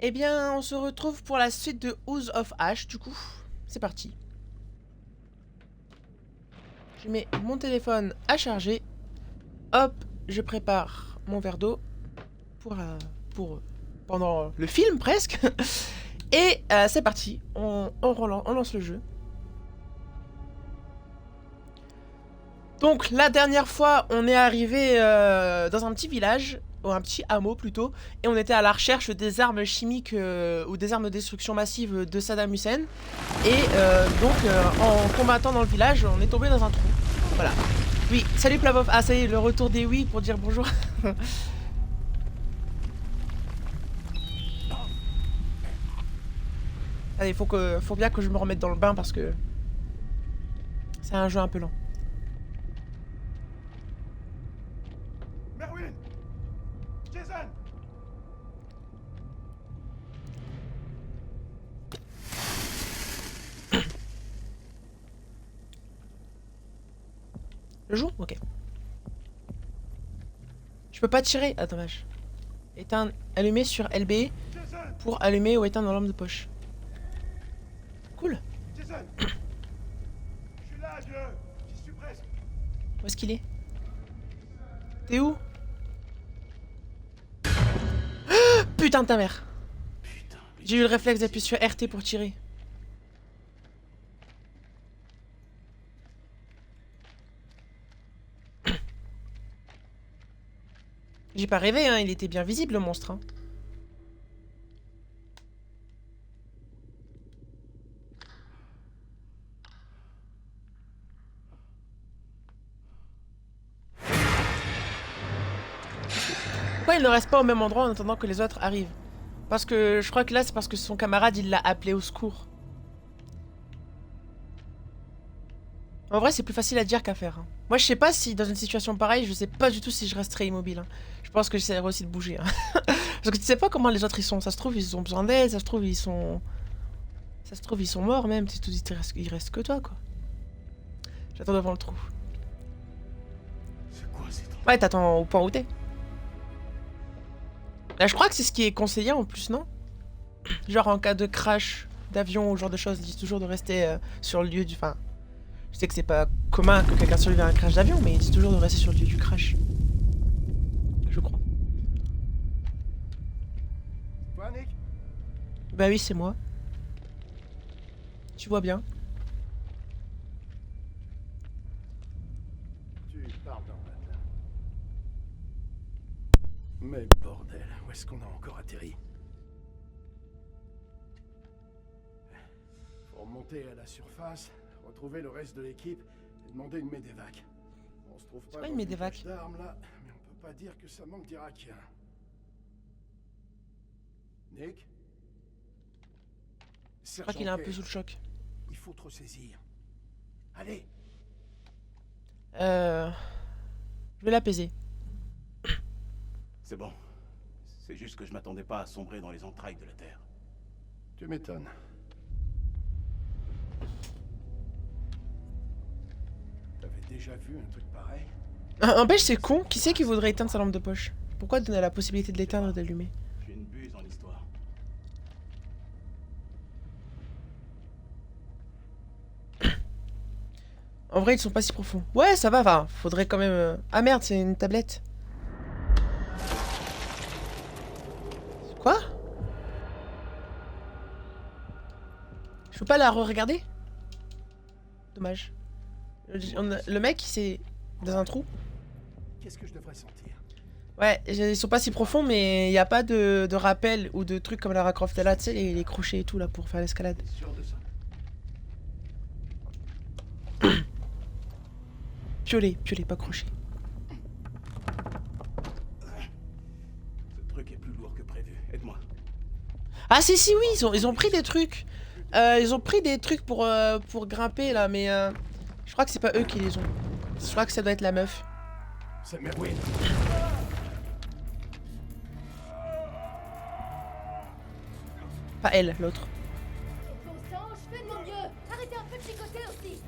Eh bien, on se retrouve pour la suite de House of Ash, du coup. C'est parti. Je mets mon téléphone à charger. Hop, je prépare mon verre d'eau pour pendant le film, presque. Et c'est parti, on lance le jeu. Donc, la dernière fois, on est arrivé dans un petit village, ou un petit hameau plutôt, et on était à la recherche des armes chimiques ou des armes de destruction massive de Saddam Hussein. Et donc, en combattant dans le village, on est tombé dans un trou. Voilà. Oui, salut Plavov. Ah, ça y est, le retour des oui pour dire bonjour. Allez, faut bien que je me remette dans le bain parce que c'est un jeu un peu lent. Merwin! Jason! Le joue? Ok. Je peux pas tirer. Ah, dommage. Éteindre, allumer sur LB Jason! pour allumer ou éteindre la lampe de poche. Cool. Jason! Je suis là, j'y suis presque. Où est-ce qu'il est? T'es où? Putain de ta mère. Putain. J'ai eu le réflexe d'appuyer sur RT pour tirer. J'ai pas rêvé, hein, il était bien visible le monstre. Hein. Pourquoi il ne reste pas au même endroit en attendant que les autres arrivent? Parce que je crois que là c'est parce que son camarade il l'a appelé au secours. En vrai c'est plus facile à dire qu'à faire. Hein. Moi je sais pas si dans une situation pareille, je sais pas du tout si je resterai immobile. Hein. Je pense que j'essaierai aussi de bouger. Hein. Parce que tu sais pas comment les autres ils sont. Ça se trouve ils ont besoin d'aide, ça se trouve ils sont... Ça se trouve ils sont morts même, il reste que toi quoi. J'attends devant le trou. C'est quoi ces trucs? Ouais t'attends au point où t'es. Là je crois que c'est ce qui est conseillé en plus non? Genre en cas de crash d'avion ou ce genre de choses, ils disent toujours de rester sur le lieu du... Enfin, je sais que c'est pas commun que quelqu'un survive à un crash d'avion, mais ils disent toujours de rester sur le lieu du crash. Je crois. Toi, Nick? Bah oui, c'est moi. Tu vois bien. Tu parles normal. Mais bordel, où est-ce qu'on a encore atterri? Faut remonter à la surface, retrouver le reste de l'équipe et demander une médévac. On se trouve pas quoi dans une une médévac? cache d'armes là, mais on peut pas dire que ça manque d'Irakiens. Nick? Je crois qu'il est un peu sous le choc. Il faut te ressaisir. Allez! Je vais l'apaiser. C'est bon. C'est juste que je m'attendais pas à sombrer dans les entrailles de la Terre. Tu m'étonnes. T'avais déjà vu un truc pareil? N'empêche, c'est con. Qui c'est qui voudrait éteindre sa lampe de poche? Pourquoi donner la possibilité de l'éteindre et d'allumer? J'ai une buse en histoire. En vrai, ils sont pas si profonds. Ouais, ça va, enfin, faudrait quand même... Ah merde, c'est une tablette. Quoi? Je peux pas la re-regarder? Dommage. Le mec, il s'est... Dans un trou? Qu'est-ce que je devrais sentir? Ouais, ils sont pas si profonds, mais il y a pas de rappel ou de trucs comme Lara Croft. Elle a, tu sais, les crochets et tout, là, pour faire l'escalade. T'es sûr de ça? Piolet, pas crochet. Ce truc est plus lourd que prévu. Aide-moi. Ah si, oui, ils ont pris des trucs. Ils ont pris des trucs pour grimper, là, mais... je crois que c'est pas eux qui les ont. Je crois que ça doit être la meuf. C'est Merwin. Pas elle, l'autre. Bon sang, je fais de mon mieux. Arrêtez un peu de chicoter aussi.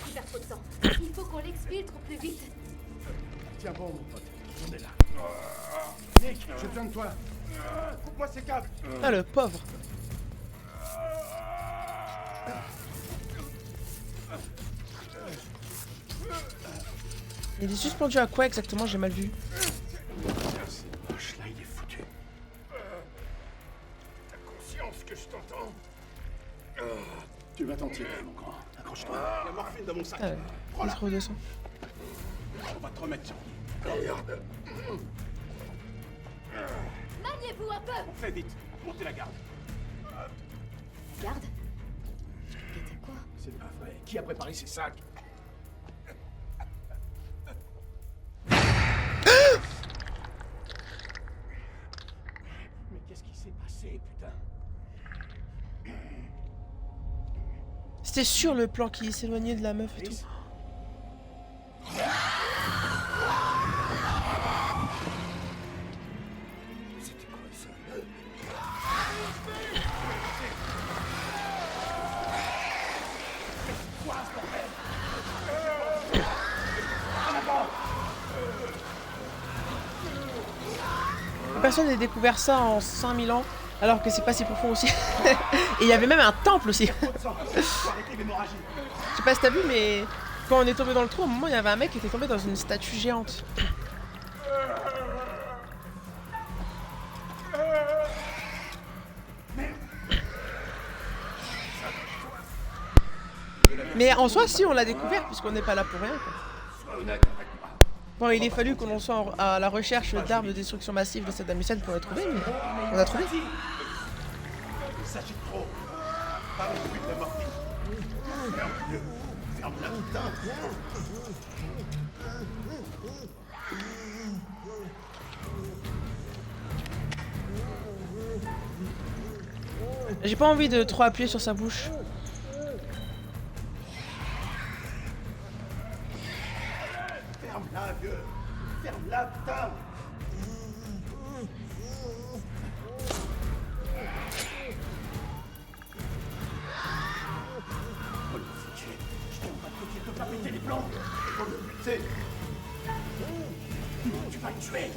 Il perd trop de sang. Il faut qu'on l'exfiltre au plus vite. Tiens bon, mon pote. On est là. Nick, j'ai besoin de toi. Coupe-moi ces câbles. Ah, le pauvre. Il est suspendu à quoi exactement? J'ai mal vu. C'est moche, là, il est foutu. T'as conscience que je t'entends? Tu vas t'en tirer, mon grand. Accroche-toi. La morphine dans mon sac. Ah, il se redescend. On va te remettre sur pied. Regarde. Maniez-vous un peu. On fait vite. Montez la garde. Garde. C'était quoi? C'est pas vrai. Qui a préparé ces sacs? Mais qu'est-ce qui s'est passé, putain? C'était sur le plan qui s'éloignait de la meuf et tout. Chris? C'était quoi ça? Quoi ce bordel? Personne n'a découvert ça en 5000 ans, alors que c'est pas si profond aussi. Et il y avait même un temple aussi. Trop de sang. Faut arrêter l'hémorragie. Je sais pas si t'as vu, mais quand on est tombé dans le trou, à un moment, il y avait un mec qui était tombé dans une statue géante. Mais en soi, si, on l'a découvert, puisqu'on n'est pas là pour rien, quoi. Sois honnête avec moi. Bon, il est fallu qu'on soit à la recherche d'armes de destruction massive de Saddam Hussein pour les trouver, mais on a trouvé. Il s'agit de trop. Pas le but de la morphine. Ferme-le. Ferme-la, putain. J'ai pas envie de trop appuyer sur sa bouche. Ferme-la, vieux. Ferme-la, putain. Oh, le foutu. Je t'en pas de te pas péter les plombs. Faut le buter. Tu vas le tuer.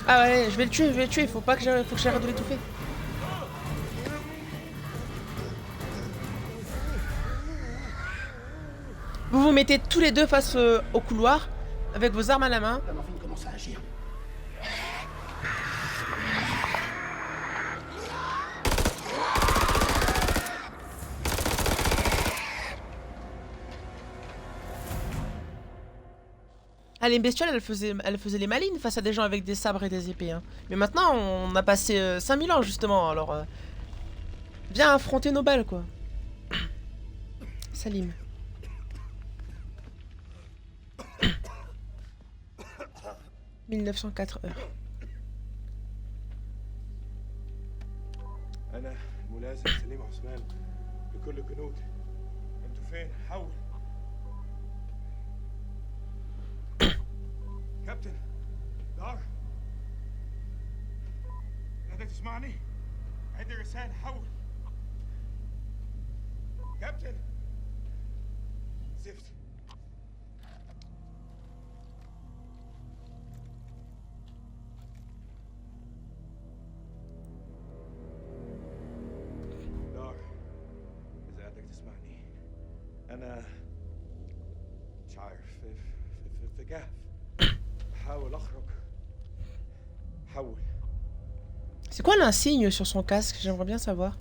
Ah ouais, je vais le tuer, faut pas que j'arrête de l'étouffer. Vous vous mettez tous les deux face au couloir, avec vos armes à la main. La morphine commence à agir. Ah, les bestioles, elles faisaient les malines face à des gens avec des sabres et des épées. Hein. Mais maintenant, on a passé 5000 ans, justement, alors... viens affronter nos balles, quoi. Salim. « 1904 heures. أنا الملازم سليم عثمان بكل الجنود. أنتوا فين؟ حول. كابتن دار قادر تسمعني؟ عندي رسالة حول. كابتن زفت. دار إذا قادر تسمعني أنا مش عارف في جهف بحاول أخرج. حول. C'est quoi l'insigne sur son casque? J'aimerais bien savoir.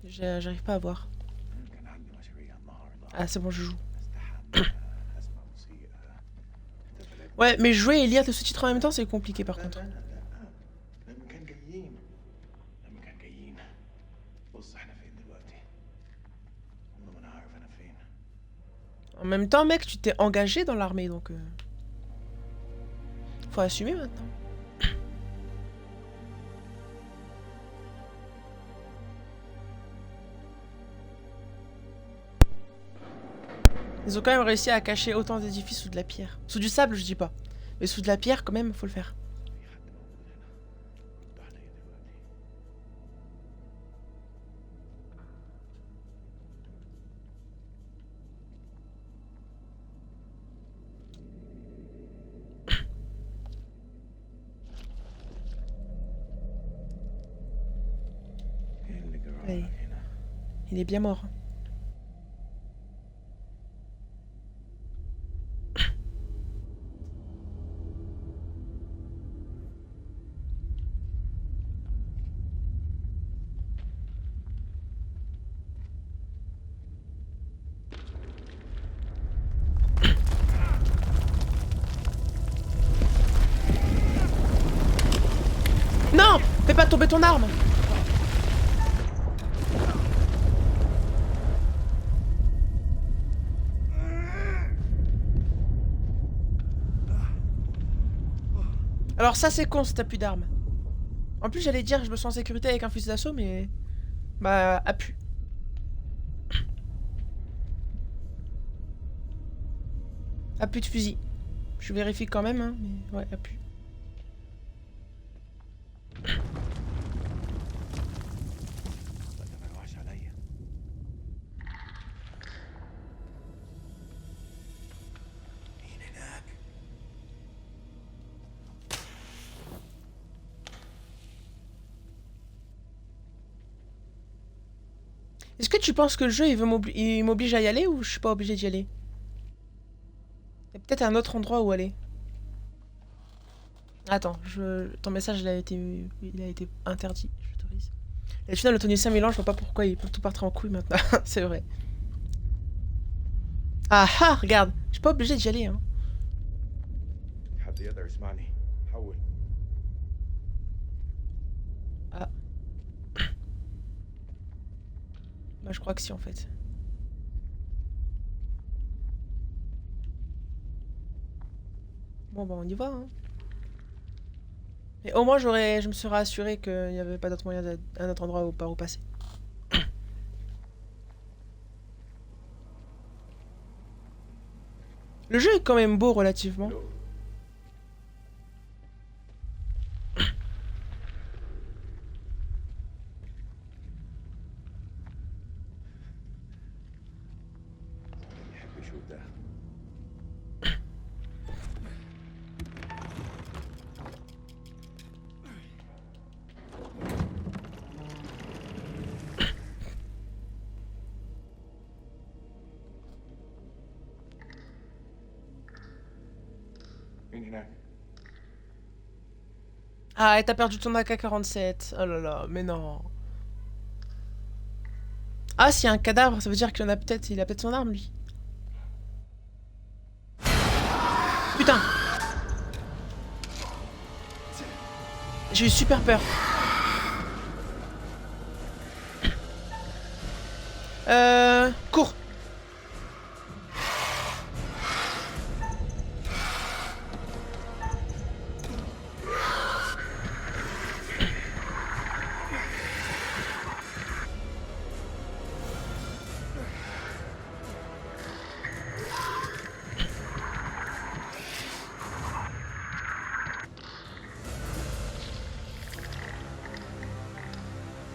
J'arrive pas à voir. كان عندي مشاريع النهارده. Ah, c'est bon, je joue. استحمل اسمع موسيقى. Ouais, mais jouer et lire le sous-titre en même temps, c'est compliqué par contre. لما كان جايين. لما كان جايين. بص احنا فين دلوقتي. عمري ما انا عارف انا فين. En même temps, mec, tu t'es engagé dans l'armée, donc... Faut assumer maintenant. Ils ont quand même réussi à cacher autant d'édifices sous de la pierre. Sous du sable, je dis pas. Mais sous de la pierre, quand même, faut le faire. في حد موجود هنا. ضحنا ايه دلوقتي. Il est bien mort. Non! Fais pas tomber ton arme! Alors ça c'est con si t'as plus d'armes. En plus j'allais dire que je me sens en sécurité avec un fusil d'assaut mais... Bah a pu. A pu de fusil. Je vérifie quand même hein, mais ouais a pu. ما تروحش عليا. مين هناك؟ Est-ce que tu penses que le jeu il m'oblige à y aller ou je suis pas obligé d'y aller? Il y a peut-être un autre endroit où aller. Attends, ton message il a été interdit. Je t'autorise. Les tunnels ont tenu 5000 ans, je vois pas pourquoi ils peuvent tout partir en couille maintenant. C'est vrai. Ah ah, regarde, je suis pas obligé d'y aller hein. حد يقدر يسمعني حول. Ah. Bah je crois que si en fait. Bon bah on y va hein. Mais au moins je me serais assuré qu'il n'y avait pas d'autre moyen d'un autre endroit par où passer. Le jeu est quand même beau relativement. يحب يشوف ده. مين هناك؟ Ah, et t'as perdu ton AK-47. Oh là là, mais non. Ah, s'il y a un cadavre, ça veut dire qu'il en a peut-être. Il a peut-être son arme, lui. Putain! J'ai eu super peur. Cours!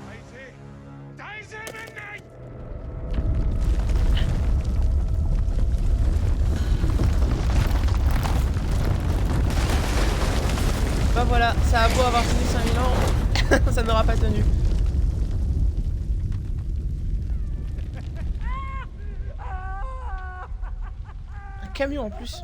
عايز ايه؟ انت عايز ايه مني؟ Bah voilà, ça a beau avoir tenu 5000 ans, ça n'aura pas tenu. Un camion en plus.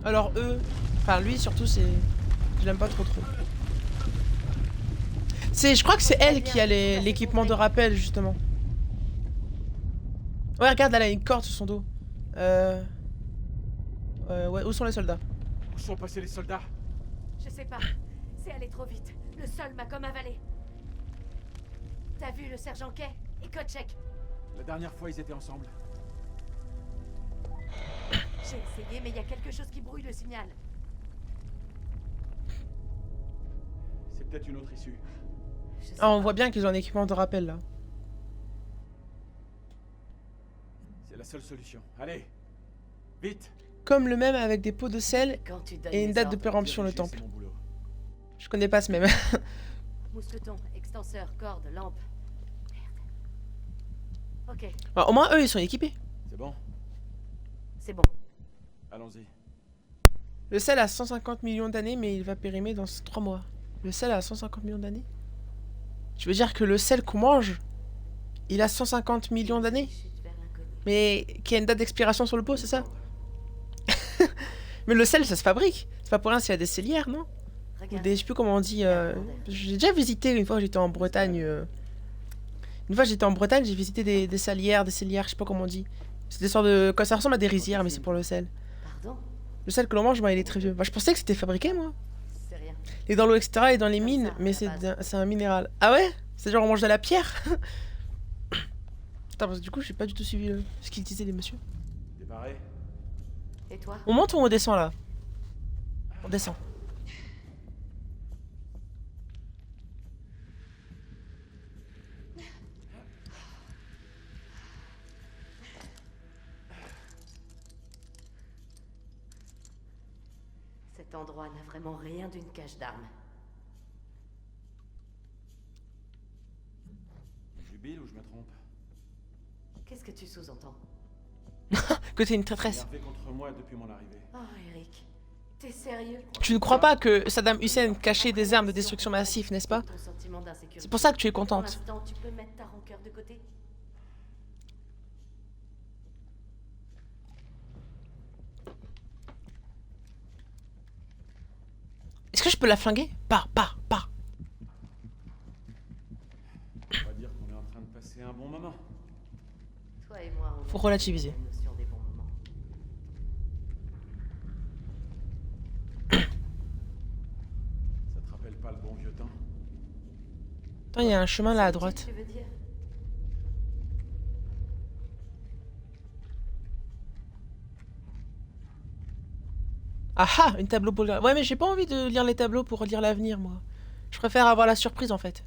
Alors eux, enfin lui surtout c'est... Je l'aime pas trop. Je crois que c'est elle qui a l'équipement de rappel justement. Ouais regarde, elle a une corde sur son dos. Ouais, où sont les soldats? Où sont passés les soldats? Je sais pas. C'est allé trop vite. Le sol m'a comme avalé. T'as vu le sergent Kay et Kochek? La dernière fois, ils étaient ensemble. J'ai essayé, mais il y a quelque chose qui brouille le signal. C'est peut-être une autre issue. Je sais Ah, on pas. voit bien qu'ils ont un équipement de rappel là. C'est la seule solution. Allez, vite. comme le même avec des pots de sel Quand tu donnes et une les date de ordres, péremption, le Diriger, temple. c'est mon boulot. Je connais pas ce même. mousqueton, extenseur, corde, lampe. Merde. Ok, Bon, au moins, eux, ils sont équipés. C'est bon? c'est bon. Allons-y. Le sel a 150 millions d'années, mais il va périmer dans 3 mois. Le sel a 150 millions d'années? Tu veux dire que le sel qu'on mange, il a 150 millions d'années? Chute vers l'inconnu. Mais qu'il y a une date d'expiration sur le pot, c'est ça? Mais le sel, ça se fabrique. C'est pas pour rien s'il y a des cellières, non? Ou Regarde. des, je sais plus comment on dit. J'ai déjà visité une fois, j'étais en Bretagne. Une fois, j'étais en Bretagne, j'ai visité des salières, des cellières, je sais pas comment on dit. C'est des sortes de. Ça ressemble à des rizières, mais c'est pour le sel. Pardon? Le sel que l'on mange, bah, il est très vieux. Bah, je pensais que c'était fabriqué, moi. C'est rien. Et dans l'eau, etc. et dans les Comme mines, ça, à mais la base. c'est un minéral. Ah ouais? C'est genre on mange de la pierre? Putain, parce que du coup, j'ai pas du tout suivi ce qu'ils disaient, les messieurs. T'es paré? Et toi? On monte ou on descend là? On descend. Cet endroit n'a vraiment rien d'une cache d'armes. Jubile ou je me trompe? Qu'est-ce que tu sous-entends? Que t'es une T'es traîtresse. énervé contre moi depuis mon arrivée. Oh, Eric, t'es sérieux? Tu ne crois pas que Saddam Hussein cachait des armes de destruction massive, n'est-ce pas? Ton sentiment d'insécurité. C'est pour ça que tu es Pour contente. l'instant, tu peux mettre ta rancœur de côté. Est-ce que je peux la flinguer? Pas. On va dire qu'on est en train de passer un bon moment. Toi et moi, on Faut a relativiser. la notion des bons moments. Ça te rappelle pas le bon vieux temps? Attends, il y a un chemin là à C'est droite. tu veux dire? Ah ah, une tableau pour lire. Ouais, mais j'ai pas envie de lire les tableaux pour lire l'avenir, moi. Je préfère avoir la surprise en fait.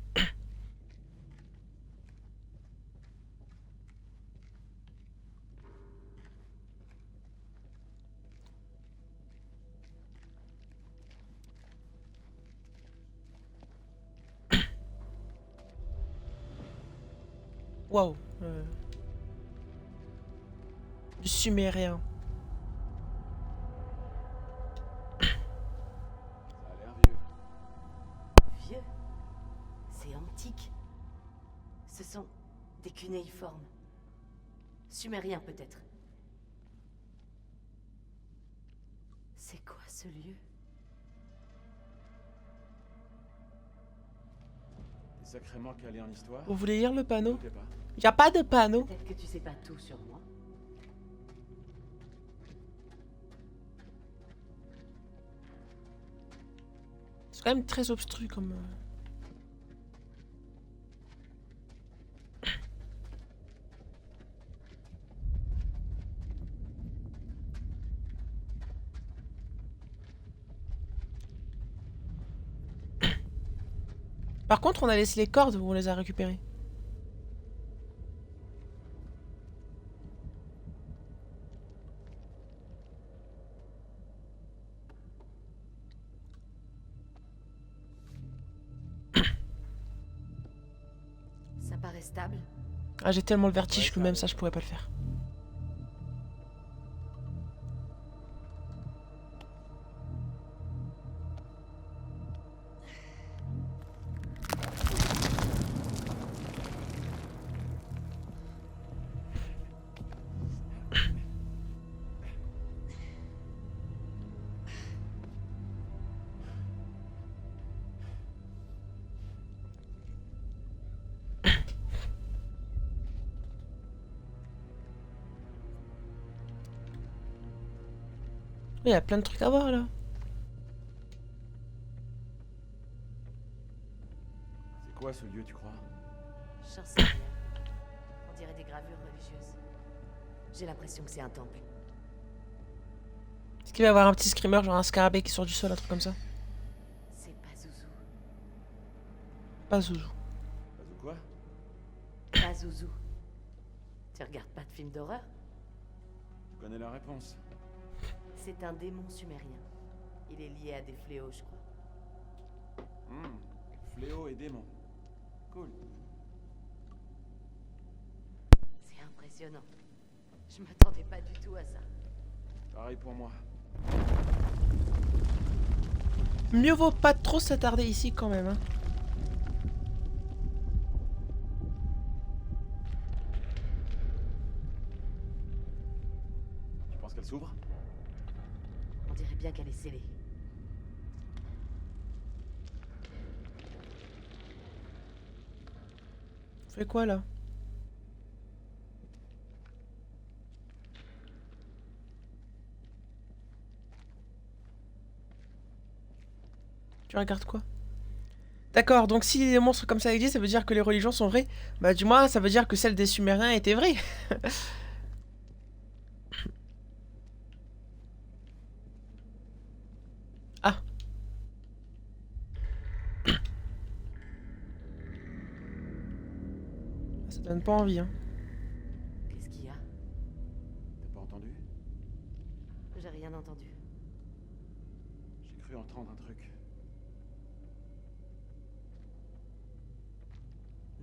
Waouh. Du sumérien. Ça a l'air vieux. Vieux? C'est antique. Ce sont des cunéiformes. Sumériens peut-être. C'est quoi ce lieu? T'es sacrément calé en histoire? Vous voulez lire le panneau? T'es pas. Y a pas de panneau. Peut-être que tu sais pas tout sur moi. C'est quand même très obstru comme. Par contre, on a laissé les cordes ou on les a récupérées? Ça paraît stable. Ah, j'ai tellement le vertige Ouais, que même ça, je pourrais pas le faire. Il y a plein de trucs à voir là. C'est quoi ce lieu, tu crois? J'en sais rien. On dirait des gravures religieuses. J'ai l'impression que c'est un temple. Est-ce qu'il va y avoir un petit screamer, genre un scarabée qui sort du sol, un truc comme ça? C'est pas Zouzou. Pas Zouzou. Pas ou quoi? Pas Zouzou. Tu regardes pas de films d'horreur? Je connais la réponse. C'est un démon sumérien. Il est lié à des fléaux, je crois. Fléau et démon. Cool. C'est impressionnant. Je m'attendais pas du tout à ça. Pareil pour moi. Mieux vaut pas trop s'attarder ici quand même. Hein. Tu penses qu'elle s'ouvre? On dirait bien qu'elle est scellée. On fait quoi là? Tu regardes quoi? D'accord, donc si les monstres comme ça existent, ça veut dire que les religions sont vraies. Bah du moins, ça veut dire que celle des Sumériens était vraie. Ah. Ça donne pas envie, hein. Qu'est-ce qu'il y a? T'as pas entendu? J'ai rien entendu. J'ai cru entendre un truc.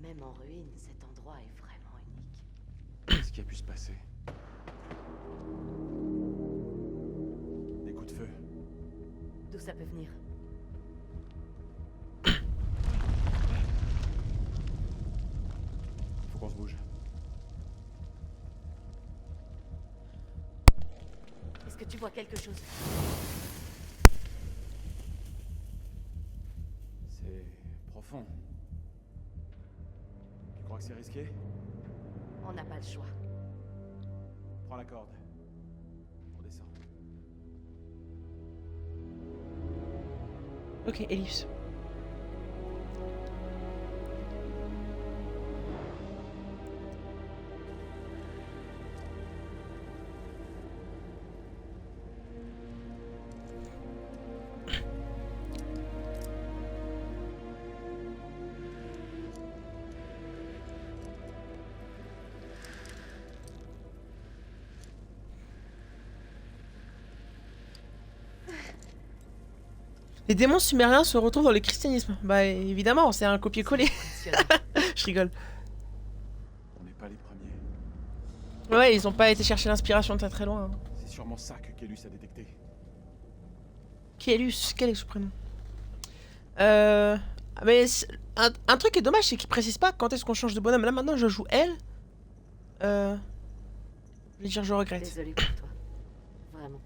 Même en ruine, cet endroit est vraiment unique. Qu'est-ce qui a pu se passer? Des coups de feu. D'où ça peut venir? Faut qu'on se bouge. Est-ce que tu vois quelque chose? C'est profond. Tu crois que c'est risqué? On n'a pas le choix. Prends la corde. On descend. Ok, ellipse. Les démons sumériens se retrouvent dans le christianisme. Bah évidemment, c'est un copier-coller. Je rigole. On n'est pas les premiers. Ouais, ils ont pas été chercher l'inspiration de très très loin. Hein. C'est sûrement ça que Kellus a détecté. Kellus, quel est son prénom? Mais un truc qui est dommage, c'est qu'il précise pas quand est-ce qu'on change de bonhomme. Là maintenant, je joue elle. Je vais dire je regrette. Désolée pour toi. Vraiment.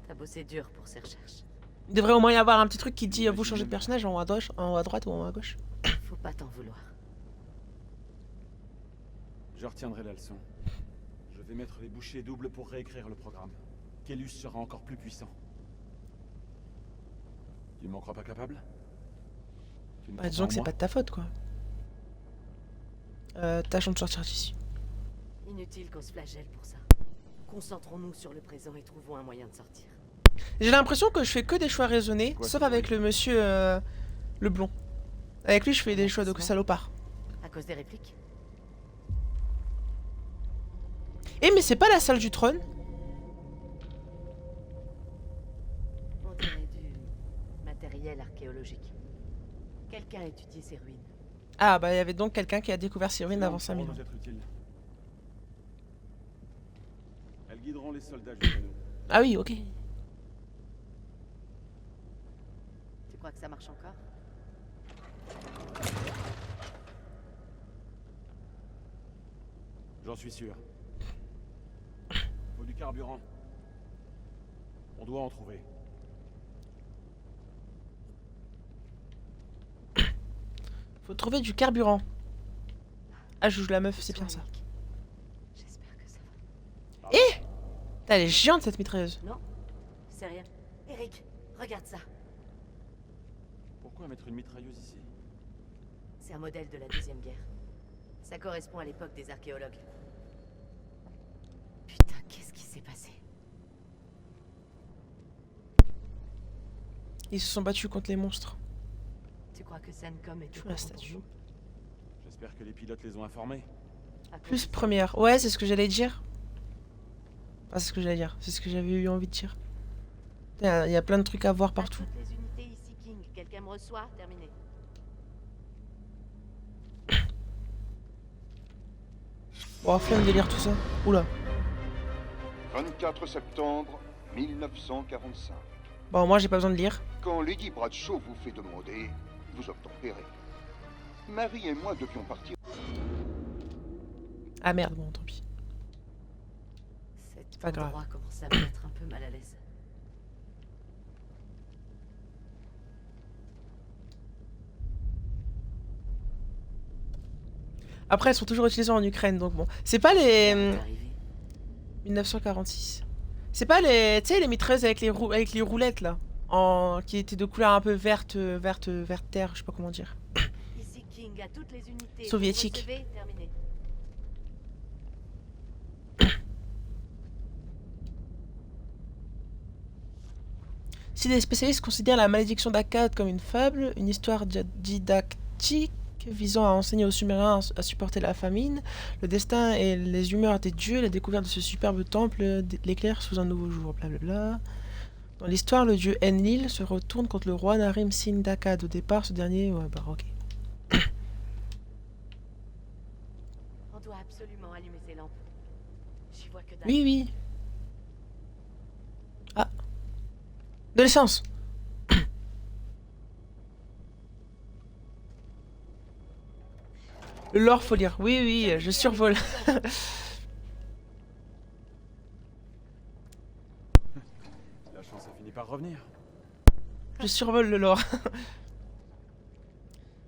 T'as bossé dur pour ces recherches. Il devrait au moins y avoir un petit truc qui dit vous changez de personnage en haut à droite ou en haut à gauche. Faut pas t'en vouloir. Je retiendrai la leçon. Je vais mettre les bouchées doubles pour réécrire le programme. Kellus sera encore plus puissant. Tu ne m'en crois pas capable? Tu ne Bah, crois disons en que c'est moi? pas de ta faute quoi. Tâchons de sortir d'ici. Inutile qu'on se flagelle pour ça. Concentrons-nous sur le présent et trouvons un moyen de sortir. J'ai l'impression que je fais que des choix raisonnés, Quoi, sauf c'est avec vrai le monsieur le blond. Avec lui, je fais des choix de salopard. À cause des répliques? Eh mais c'est pas la salle du trône? On dirait du matériel archéologique. Quelqu'un a étudié ces ruines. Ah bah il y avait donc quelqu'un qui a découvert ces ruines Ces avant lampes 5000 pourront ans. nous être utiles. Elles guideront les soldats jusqu'à nous. Ah oui, ok. Tu crois que ça marche encore? J'en suis sûr. Faut du carburant. On doit en trouver. Faut trouver du carburant. Ah, je joue la meuf, c'est bien ça. J'espère que ça va. Putain, elle est géante cette mitrailleuse. Non, c'est rien. Eric, regarde ça. Pourquoi mettre une mitrailleuse ici? C'est un modèle de la Deuxième Guerre. Ça correspond à l'époque des archéologues. Putain, qu'est-ce qui s'est passé? Ils se sont battus contre les monstres. Tu crois que Sencom est Je au vois la courant pour statue. nous? J'espère que les pilotes les ont informés. À cause Plus de- première. Ouais, c'est ce que j'allais dire. Ah, c'est ce que j'allais dire. C'est ce que j'avais eu envie de dire. Il y a plein de trucs à voir À partout. toutes les unités ici, King. Quelqu'un me reçoit? Terminé. Bon, flemme de lire tout ça. Oula. 24 septembre 1945. Bon, moi j'ai pas besoin de lire. Quand Lady Bradshaw vous fait demander, vous obtempérez. Marie et moi devions partir. Ah merde, bon, tant pis. Cet Pas grave. endroit commence à me mettre un peu mal à l'aise. Après, elles sont toujours utilisées en Ukraine, donc bon. C'est pas les... On est arrivé. 1946. C'est pas les... Tu sais, les mitrailleuses avec avec les roulettes, là. Qui étaient de couleur un peu verte terre, je sais pas comment dire. Ici, King. À toutes les unités. Soviétique. Vous recevez? Terminé. Si des spécialistes considèrent la malédiction d'Akkad comme une fable, une histoire didactique visant à enseigner aux Sumériens à supporter la famine, le destin et les humeurs des dieux, la découverte de ce superbe temple l'éclaire sous un nouveau jour, blablabla. Dans l'histoire, le dieu Enlil se retourne contre le roi Narim Sin d'Akkad. Au départ, ce dernier... Ouais, bah ok. On doit absolument allumer ces lampes. J'y vois que dalle. Oui, oui. Ah. De l'essence. Le lore, faut lire. Oui, oui, je survole. La chance a fini par revenir. Je survole le lore.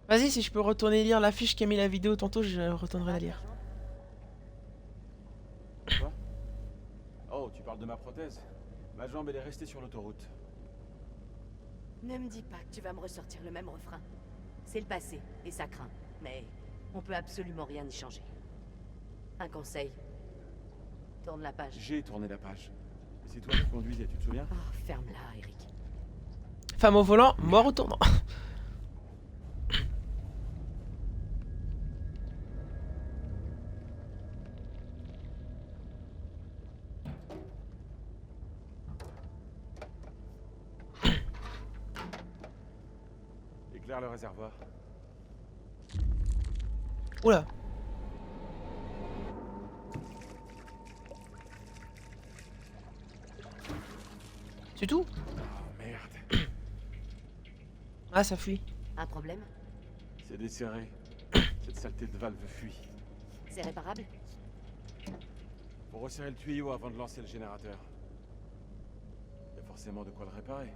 Vas-y, si je peux retourner lire l'affiche qui a mis la vidéo tantôt, je retournerai la lire. Quoi? Oh, tu parles de ma prothèse. Ma jambe, elle est restée sur l'autoroute. Ne me dis pas que tu vas me ressortir le même refrain. C'est le passé, et ça craint. Mais on peut absolument rien y changer. Un conseil. Tourne la page. J'ai tourné la page. Et c'est toi qui conduisais, tu te souviens? Oh, ferme-la, Eric. Femme au volant, mort au tournant. Éclaire le réservoir. Oula. C'est tout? Oh merde. Ah, ça fuit. Un problème? C'est desserré. Cette saleté de valve fuit. C'est réparable? Faut resserrer le tuyau avant de lancer le générateur. Il y a forcément de quoi le réparer.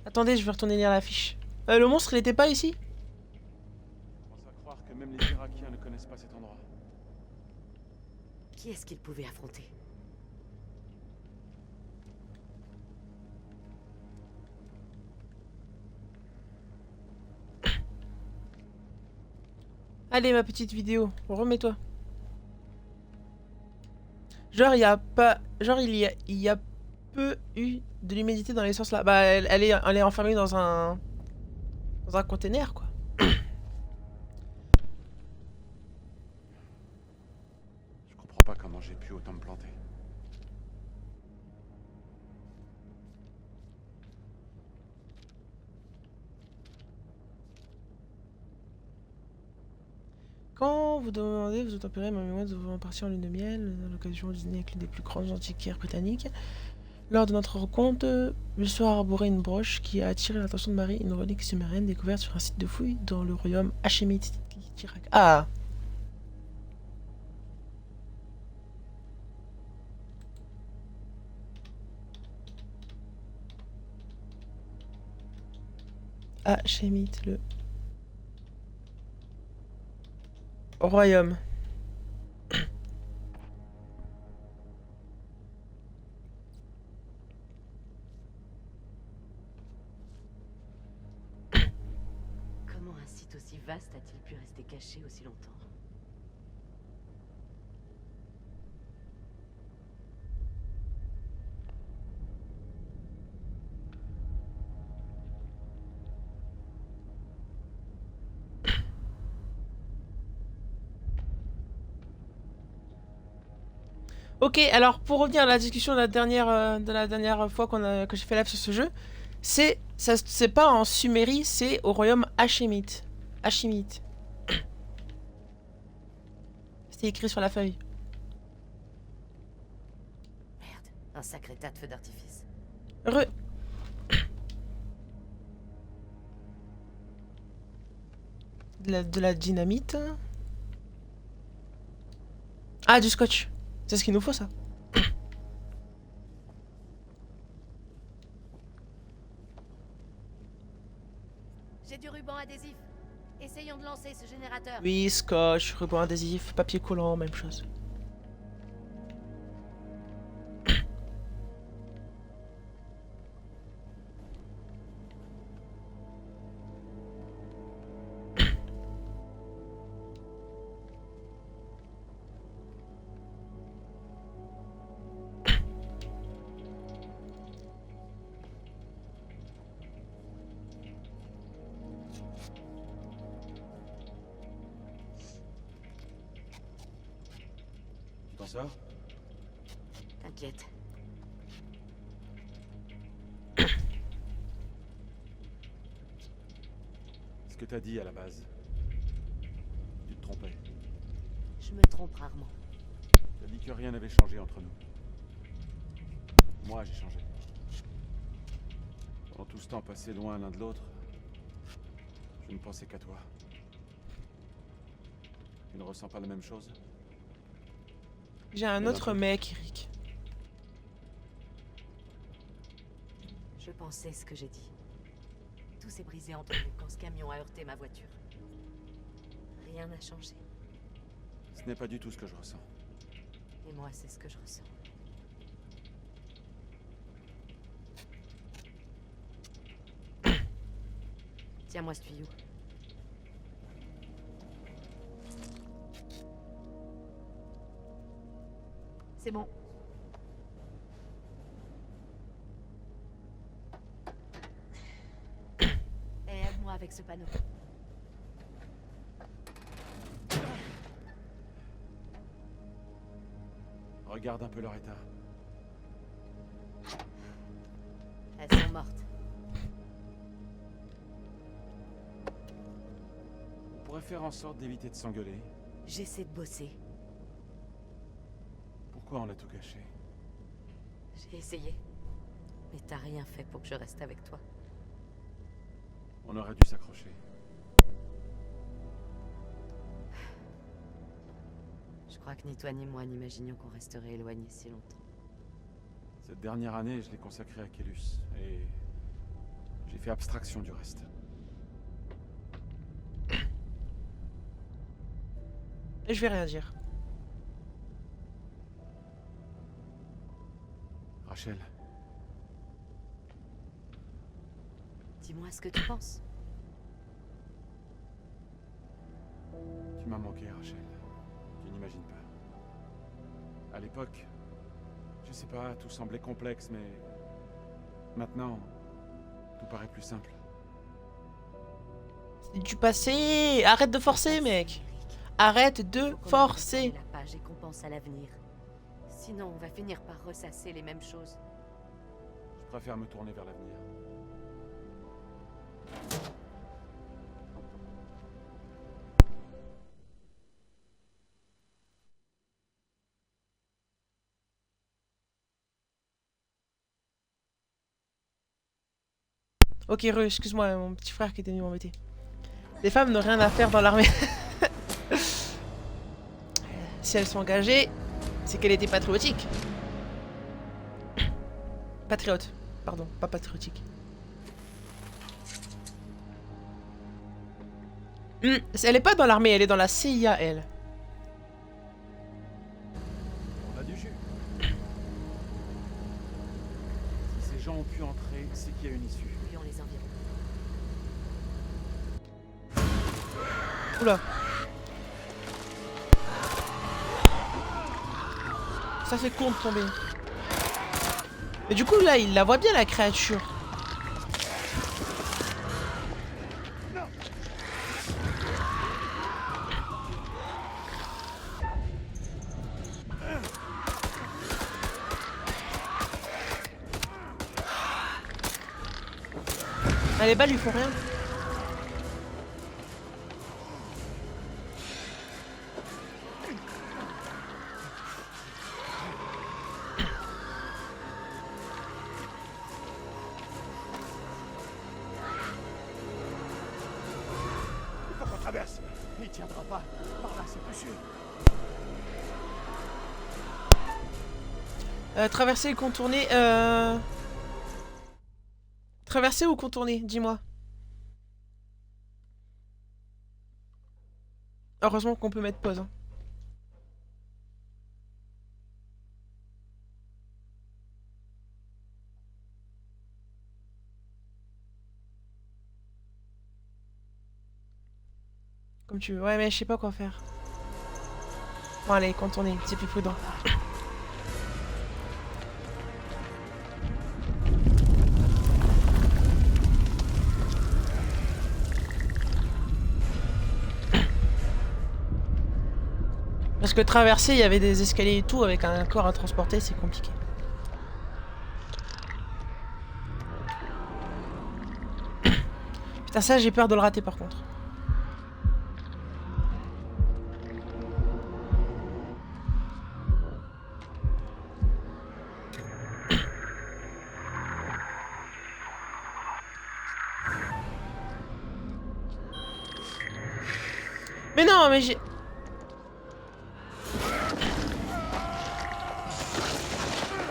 Attendez, je vais retourner lire l'affiche. Le monstre, il était pas ici? Je commence à croire que même les Irakiens ne connaissent pas cet endroit. Qui est-ce qu'il pouvait affronter? Allez, ma petite vidéo, remets-toi. Genre, il y a pas... Genre, il y a peu eu de l'humidité dans l'essence là. Bah, elle est enfermée dans un... Dans un container, quoi. Je comprends pas comment j'ai pu autant me planter. Quand vous demandez, vous tempérez ma mémoire de vous partir en lune de miel, à l'occasion du dîner avec l'une des plus grandes antiquaires britanniques. Lors de notre rencontre, le soir arborait une broche qui a attiré l'attention de Marie, une relique sumérienne découverte sur un site de fouilles dans le royaume hachémite d'Irak. Ah! Hachémite, le royaume. Comment un site aussi vaste a-t-il pu rester caché aussi longtemps? Ok, alors pour revenir à la discussion de la dernière fois que j'ai fait live sur ce jeu, c'est pas en Sumérie, c'est au royaume Hashemite. Hashemite. C'était écrit sur la feuille. Merde, un sacré tas de feux d'artifice. Re. De la dynamite. Ah, du scotch. C'est ce qu'il nous faut, ça. J'ai du ruban adhésif. Essayons de lancer ce générateur. Oui, scotch, ruban adhésif, papier collant, même chose. Tu t'en sors? T'inquiète. Ce que t'as dit à la base, tu te trompais. Je me trompe rarement. T'as dit que rien n'avait changé entre nous. Moi, j'ai changé. Pendant tout ce temps passé loin l'un de l'autre, je ne pensais qu'à toi. Tu ne ressens pas la même chose? J'ai un autre mec, Eric. Je pensais ce que j'ai dit. Tout s'est brisé entre nous quand ce camion a heurté ma voiture. Rien n'a changé. Ce n'est pas du tout ce que je ressens. Et moi, c'est ce que je ressens. Tiens-moi ce tuyau. C'est bon. Et aide-moi avec ce panneau. Regarde un peu leur état. Elles sont mortes. On pourrait faire en sorte d'éviter de s'engueuler. J'essaie de bosser. Pourquoi on a tout caché? J'ai essayé. Mais t'as rien fait pour que je reste avec toi. On aurait dû s'accrocher. Je crois que ni toi ni moi n'imaginions qu'on resterait éloignés si longtemps. Cette dernière année, je l'ai consacrée à Kélus, et j'ai fait abstraction du reste. Et je vais rien dire. Rachel, Dis-moi ce que tu penses. tu m'as manqué, Rachel. Tu n'imagines pas. À l'époque, je sais pas, tout semblait complexe, mais maintenant, tout paraît plus simple. C'est du passé. Arrête de forcer, mec. Arrête de forcer. La page et qu'on pense à l'avenir. Sinon, on va finir par ressasser les mêmes choses. Je préfère me tourner vers l'avenir. Ok, excuse-moi, mon petit frère qui était venu m'embêter. Les femmes n'ont rien à faire dans l'armée. Si elles sont engagées, c'est qu'elles étaient patriotiques. Patriote, pardon, pas patriotique. Elle est pas dans l'armée, elle est dans la CIA, elle. On a du jus. Si ces gens ont pu entrer, c'est qu'il y a une issue. Fouillons les environs. Oula. Ça fait con de tomber. Mais du coup, là, il la voit bien, la créature. Ah, les balles lui font rien. Il faut qu'on traverse. Il tiendra pas. Par là, c'est plus sûr. Traverser et contourner. Traverser ou contourner, dis-moi. Heureusement qu'on peut mettre pause. Hein. Comme tu veux. Ouais, mais je sais pas quoi faire. Bon, allez, contourner, c'est plus prudent. Parce que traverser, il y avait des escaliers et tout, avec un corps à transporter, c'est compliqué. Putain, ça, j'ai peur de le rater par contre. Mais non, mais j'ai...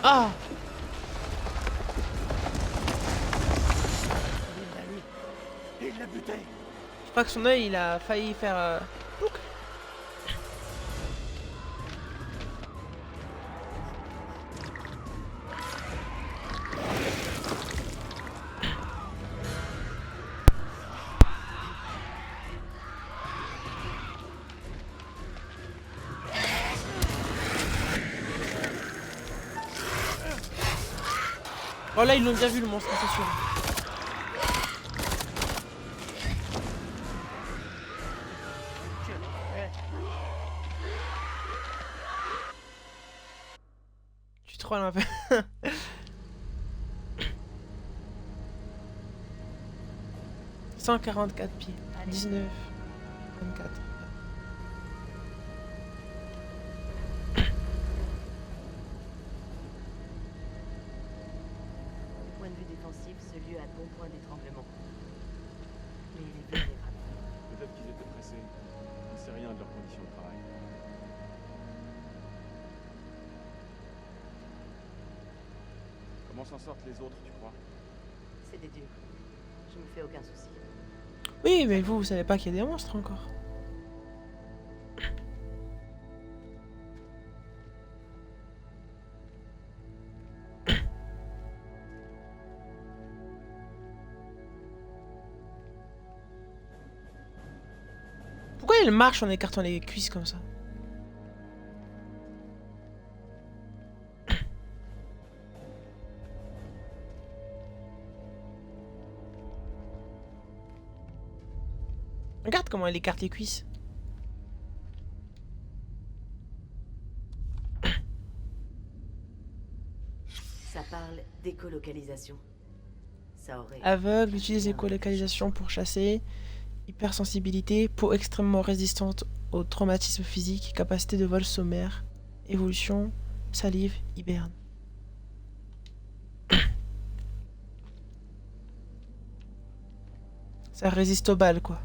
Ah! Il l'a buté. Je crois que son œil, il a failli faire... Ouc. Oh là, ils l'ont bien vu le monstre, c'est sûr. Tu trolles un peu. 144 pieds. 19. 24. Point de vue défensif, ce lieu a de bons points d'étranglement. Mais il est vulnérable. Peut-être qu'ils étaient pressés. On ne sait rien de leurs conditions de travail. Comment s'en sortent les autres, tu crois? C'est des durs. Je me fais aucun souci. Oui, mais vous savez pas qu'il y a des monstres encore. Pourquoi il marche en écartant les cuisses comme ça? Regarde comment il écarte les cuisses. Ça parle d'écolocalisation. Ça aurait... Aveugle, utilise l'écolocalisation pour chasser. Hypersensibilité, peau extrêmement résistante au traumatisme physique, capacité de vol sommaire, évolution, salive, hiberne. Ça résiste aux balles, quoi.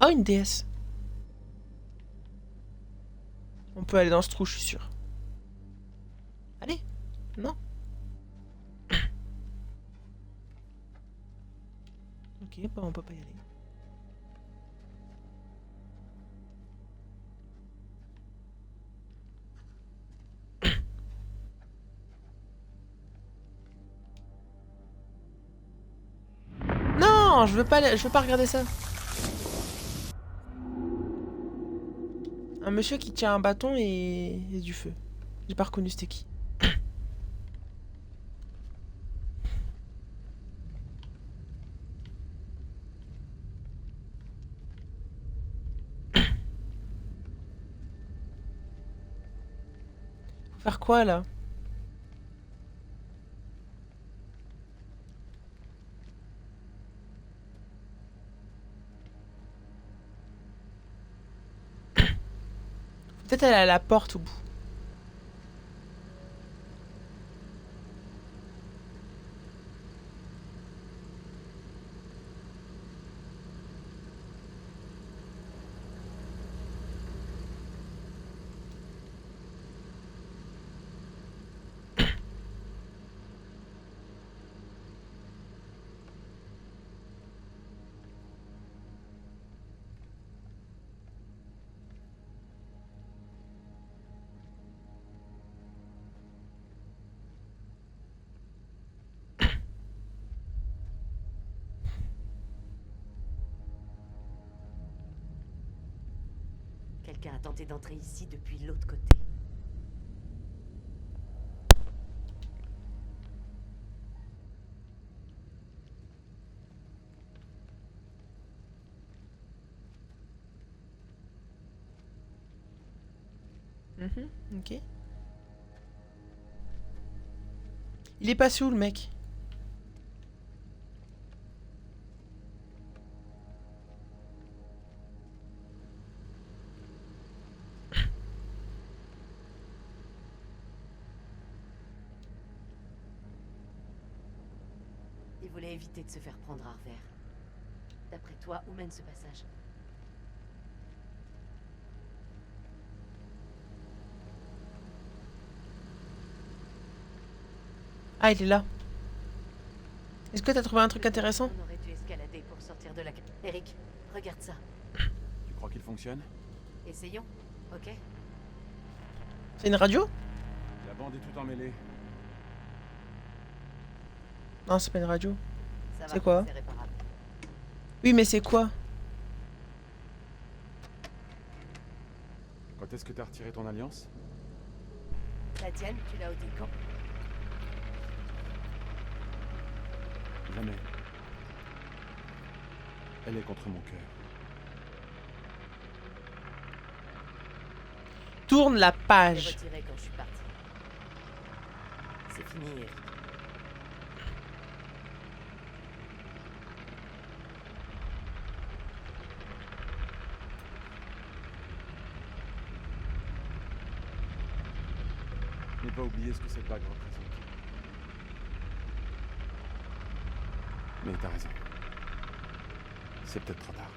Oh, une déesse. On peut aller dans ce trou, je suis sûr. Allez. Non. Ok, bah on peut pas y aller. Non, je veux pas regarder ça. Un monsieur qui tient un bâton et du feu. J'ai pas reconnu c'était qui. Faut faire quoi là? Peut-être elle a la porte au bout. Quelqu'un a tenté d'entrer ici depuis l'autre côté. Ok. Il est passé où le mec? Il voulait éviter de se faire prendre à revers. D'après toi, où mène ce passage? Ah, il est là. Est-ce que t'as trouvé un truc intéressant? On aurait dû escalader pour sortir de la... Eric, regarde ça. Tu crois qu'il fonctionne? Essayons, ok? C'est une radio? La bande est tout emmêlée. Non, c'est pas une radio. Ça va, C'est quoi? c'est réparable. Oui, mais c'est quoi? Quand est-ce que t'as retiré ton alliance? La tienne, tu l'as ôtée quand? Jamais. Elle est contre mon cœur. Tourne la Je l'ai page. retirée quand je suis parti. C'est fini, Eric. N'ai pas oublié ce que cette bague représente. Mais t'as raison. C'est peut-être trop tard.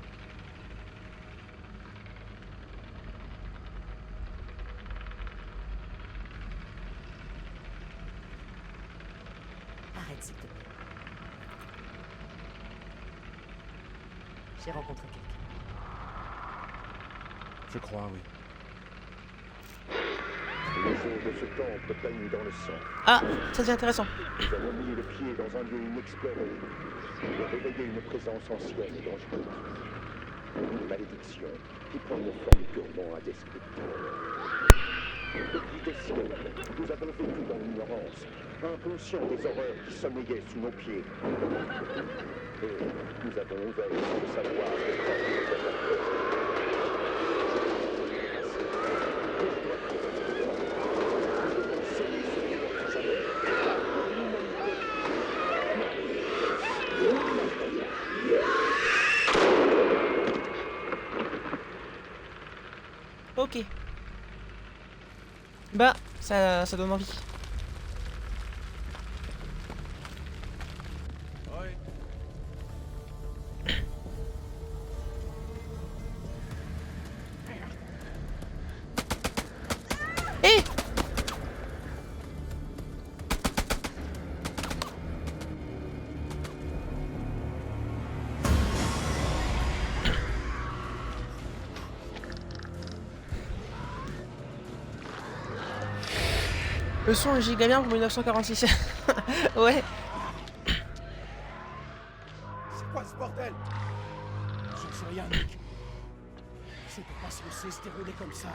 Arrête, s'il te plaît. J'ai rencontré quelqu'un. Je crois, oui. Les eaux de ce temple baignent dans le sang. Ah, ça devient intéressant. Nous avons mis le pied dans un lieu inexploré. Nous avons réveillé une présence ancienne et dangereuse. Une malédiction qui prend une forme purement indescriptible. Depuis des siècles, nous avons vécu dans l'ignorance, inconscients des horreurs qui sommeillaient sous nos pieds. Et nous avons ouvert sans le savoir les portes de notre Ok. Bah, ça donne envie. Ouais. Hé! Le son est giga bien pour 1946. Ouais. C'est quoi ce bordel? Je ne sais rien, Nick. C'était pas censé se dérouler comme ça.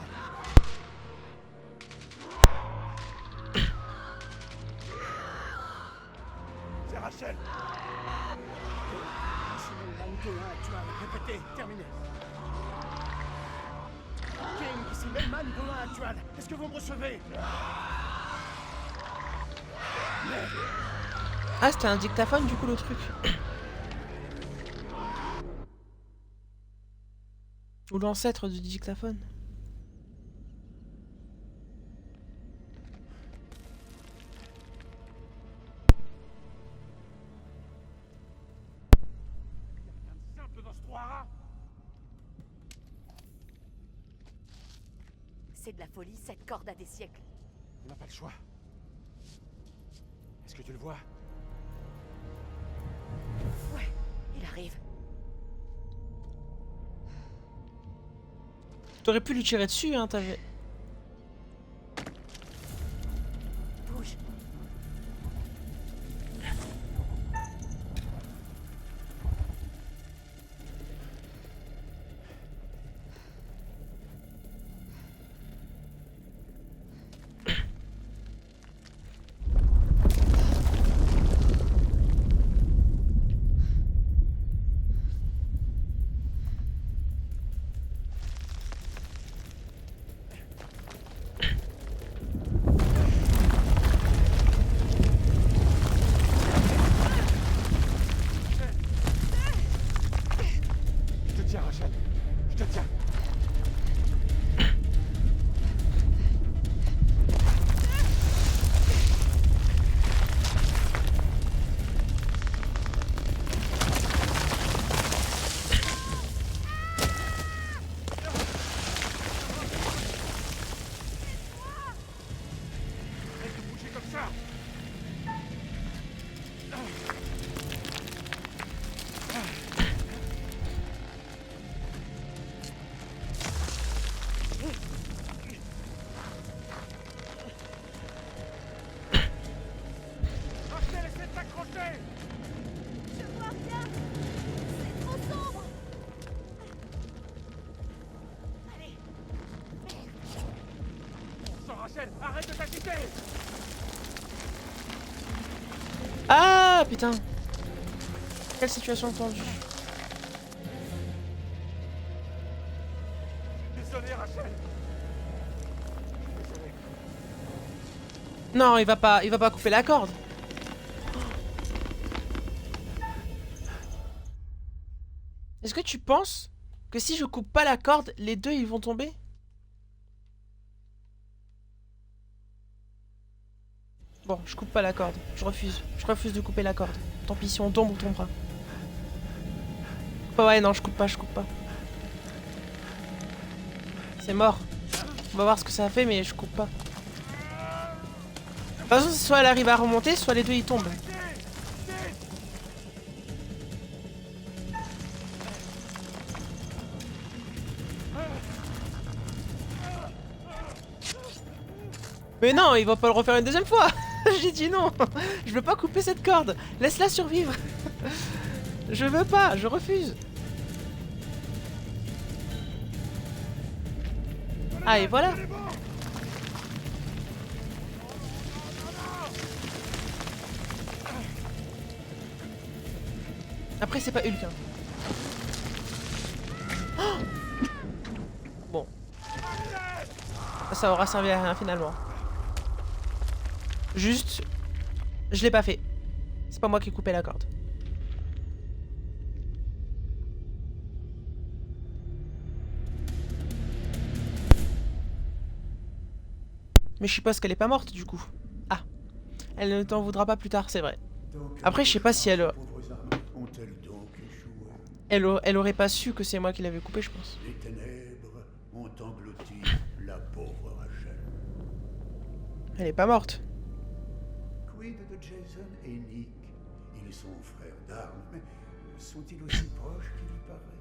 C'est Rachel. Simon Mantoin, tu as répété, terminé. King, ici Melman Goin actual. Est-ce que vous me recevez? Merde. Ah, c'était un dictaphone du coup le truc. Ou l'ancêtre du dictaphone. c'est de la folie, cette corde a des siècles. On n'a pas le choix. Est-ce que tu le vois? Ouais, il arrive. T'aurais pu lui tirer dessus, hein, t'avais... Bouge. Je te tiens, Rachel. Je te tiens. Arrête de bouger comme ça. Rachel, essaie de t'accrocher. Je vois rien. C'est trop sombre. Allez. On sort, Rachel. Arrête de t'agiter. Ah, putain. Quelle situation tendue. Désolé, Rachel. Désolé. Non, il va pas couper la corde. Est-ce que tu penses que si je coupe pas la corde, les deux ils vont tomber? Bon, je coupe pas la corde. Je refuse. Je refuse de couper la corde. Tant pis, si on tombe, on tombera. Oh ouais, non, je coupe pas. C'est mort. On va voir ce que ça a fait, mais je coupe pas. De toute façon, soit elle arrive à remonter, soit les deux ils tombent. Mais non, il va pas le refaire une deuxième fois. J'ai dit non. Je veux pas couper cette corde. Laisse-la survivre. Je veux pas, je refuse. Ah, et voilà. Après, c'est pas Hulk. Hein. Oh, bon. Ça aura servi à rien finalement. Juste, je l'ai pas fait. C'est pas moi qui ai coupé la corde. Mais je suppose qu'elle est pas morte du coup. Ah, elle ne t'en voudra pas plus tard, c'est vrai. Après, je sais pas si elle... Ont-elles donc échoué? Elle aurait pas su que c'est moi qui l'avais coupé, je pense. Les ténèbres ont englouti la pauvre Rachel. Elle est pas morte. Quid de Jason et Nick? Ils sont frères d'armes, mais sont-ils aussi proches qu'il y paraît?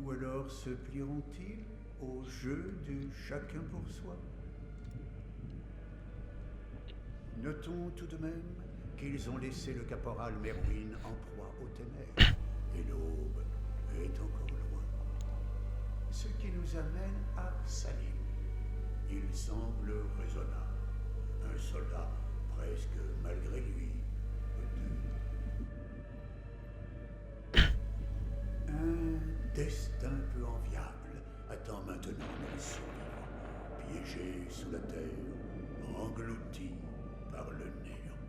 Ou alors se plieront-ils au jeu du chacun pour soi? Notons tout de même qu'ils ont laissé le caporal Merwin en proie aux ténèbres, et l'aube est encore loin. Ce qui nous amène à Salim. Il semble raisonnable. Un soldat, presque malgré lui, un destin peu enviable attend maintenant nos survivants, piégés sous la terre, engloutis par le néant.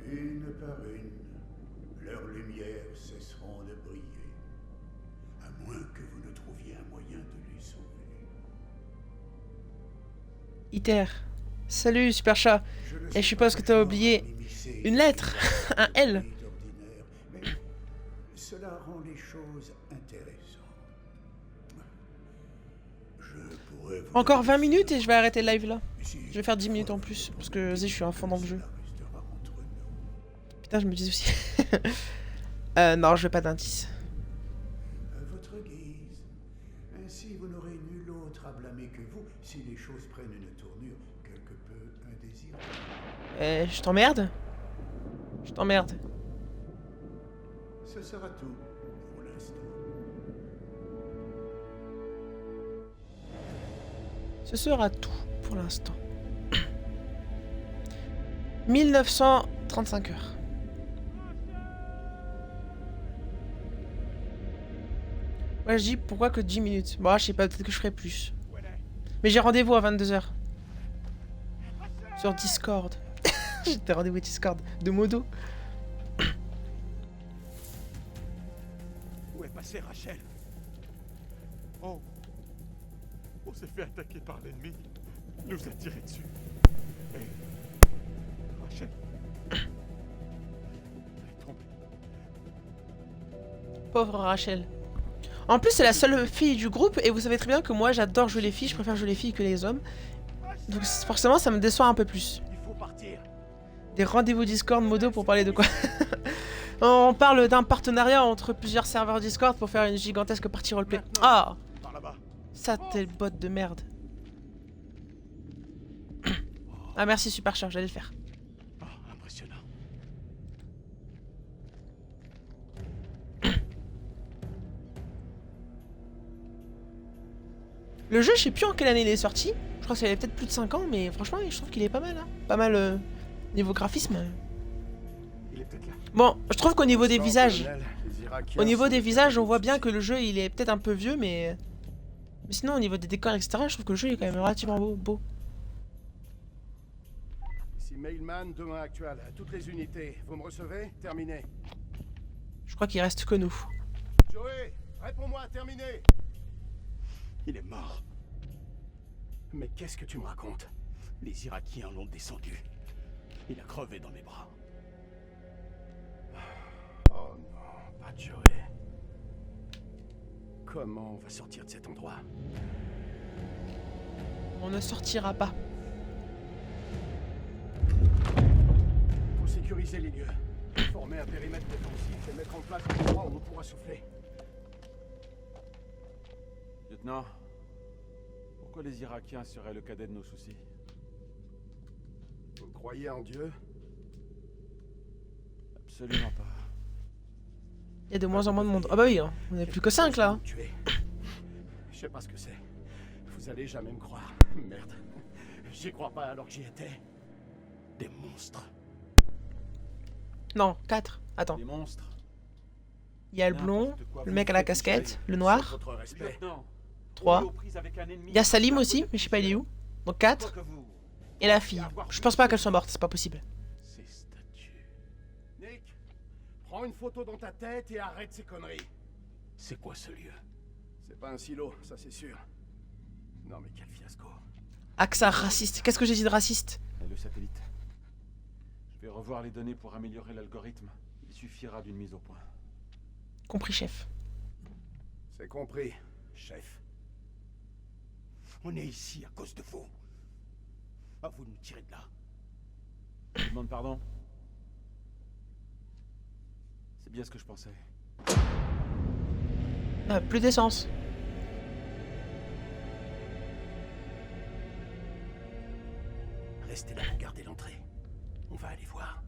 Une par une, leurs lumières cesseront de briller, à moins que vous ne trouviez un moyen de les sauver. Iter. Salut, super chat. Et je suppose que t'as oublié une lettre. Un L. Mais cela rend les choses intéressantes. Je pourrais Encore 20 minutes et je vais arrêter le live là. Je vais faire 10 minutes en plus, parce que vas-y, je suis un fond dans le jeu. Putain, je me dis aussi... non, je veux pas d'indice. À votre guise. Ainsi, vous n'aurez nul autre à blâmer que vous si les choses prennent une tournure quelque peu indésirable. Je t'emmerde? Je t'emmerde. Ce sera tout pour l'instant. Ce sera tout pour l'instant. 1935 heures. Ouais, je dis pourquoi que 10 minutes. Bon, je sais pas, peut-être que je ferai plus. Mais j'ai rendez-vous à 22 h. Sur Discord. J'ai des rendez-vous Discord de Modo. Où est passée Rachel? Oh. On s'est fait attaquer par l'ennemi. Il nous a tiré dessus. Et... Rachel. Elle est tombée. Pauvre Rachel. En plus, c'est la seule fille du groupe, et vous savez très bien que moi, j'adore jouer les filles, je préfère jouer les filles que les hommes. Donc forcément, ça me déçoit un peu plus. Il faut partir. Des rendez-vous Discord Modo pour parler de quoi? On parle d'un partenariat entre plusieurs serveurs Discord pour faire une gigantesque partie roleplay. Ah, Par là-bas. ça t'es le bot de merde. Ah merci Supercharge, j'allais le faire. Oh, impressionnant. Le jeu, je sais plus en quelle année il est sorti. Je crois que ça avait peut-être plus de 5 ans, mais franchement, je trouve qu'il est pas mal. Hein. Pas mal niveau graphisme. Il est peut-être là. Bon, je trouve qu'au niveau des visages, on voit bien que le jeu, il est peut-être un peu vieux, mais sinon, au niveau des décors, etc., je trouve que le jeu est quand même relativement beau. Ici Mailman, demain actuel. À toutes les unités. Vous me recevez? Terminé. Je crois qu'il reste que nous. Joey, réponds-moi, terminé. Il est mort. Mais qu'est-ce que tu me racontes? Les Irakiens l'ont descendu. Il a crevé dans mes bras. Oh non, pas Joey. Comment on va sortir de cet endroit? On ne sortira pas. Faut sécuriser les lieux. Former un périmètre défensif et mettre en place un endroit où on pourra souffler. Lieutenant, pourquoi les Irakiens seraient le cadet de nos soucis? Vous croyez en Dieu? Absolument pas. Il y a de moins en moins de monde. Ah bah oui, hein. On n'est plus que 5 là. Hein. Je sais pas ce que c'est. Vous allez jamais me croire. Merde. J'y crois pas alors que j'y étais. Des monstres. Non, 4. Attends. Des monstres. Il y a le blond, le mec à la casquette, le noir. Votre respect. 3. Il y a Salim aussi, mais je sais pas il est où. Donc 4. Et la fille. Je pense pas qu'elle soit morte, c'est pas possible. Ces statues. Nick, prends une photo dans ta tête et arrête ces conneries. C'est quoi ce lieu? C'est pas un silo, ça c'est sûr. Non mais quel fiasco. AXA raciste. Qu'est-ce que j'ai dit de raciste? Et le satellite. Je vais revoir les données pour améliorer l'algorithme. Il suffira d'une mise au point. Compris, chef. C'est compris, chef. On est ici à cause de vous. À vous de nous tirer de là. Je demande pardon. C'est bien ce que je pensais. Ah, plus d'essence. Restez là pour garder l'entrée. On va aller voir.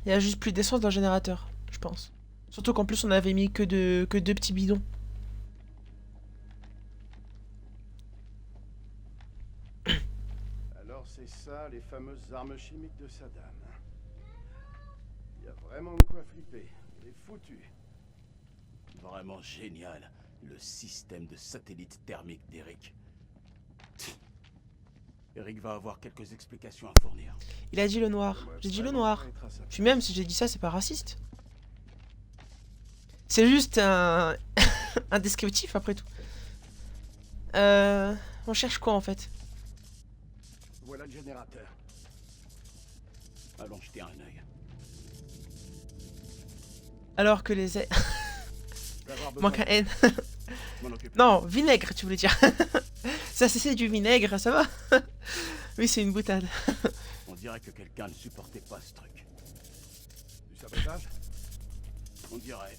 Il y a juste plus d'essence dans le générateur, je pense. Surtout qu'en plus on avait mis que deux petits bidons. Alors c'est ça les fameuses armes chimiques de Saddam. Il y a vraiment de quoi flipper. Il est foutu. Vraiment génial, le système de satellite thermique d'Eric. Eric va avoir quelques explications à fournir. Il a dit le noir. J'ai dit le noir. Puis même si j'ai dit ça, c'est pas raciste. C'est juste un... un descriptif après tout. On cherche quoi en fait? Voilà le générateur. Allons jeter un œil. Alors que les... D'avoir besoin Manque un N. de m'en occuper. Non, vinaigre, tu voulais dire. Ça, c'est du vinaigre, ça va? Oui, c'est une boutade. On dirait que quelqu'un ne supportait pas ce truc. Du sabotage? On dirait.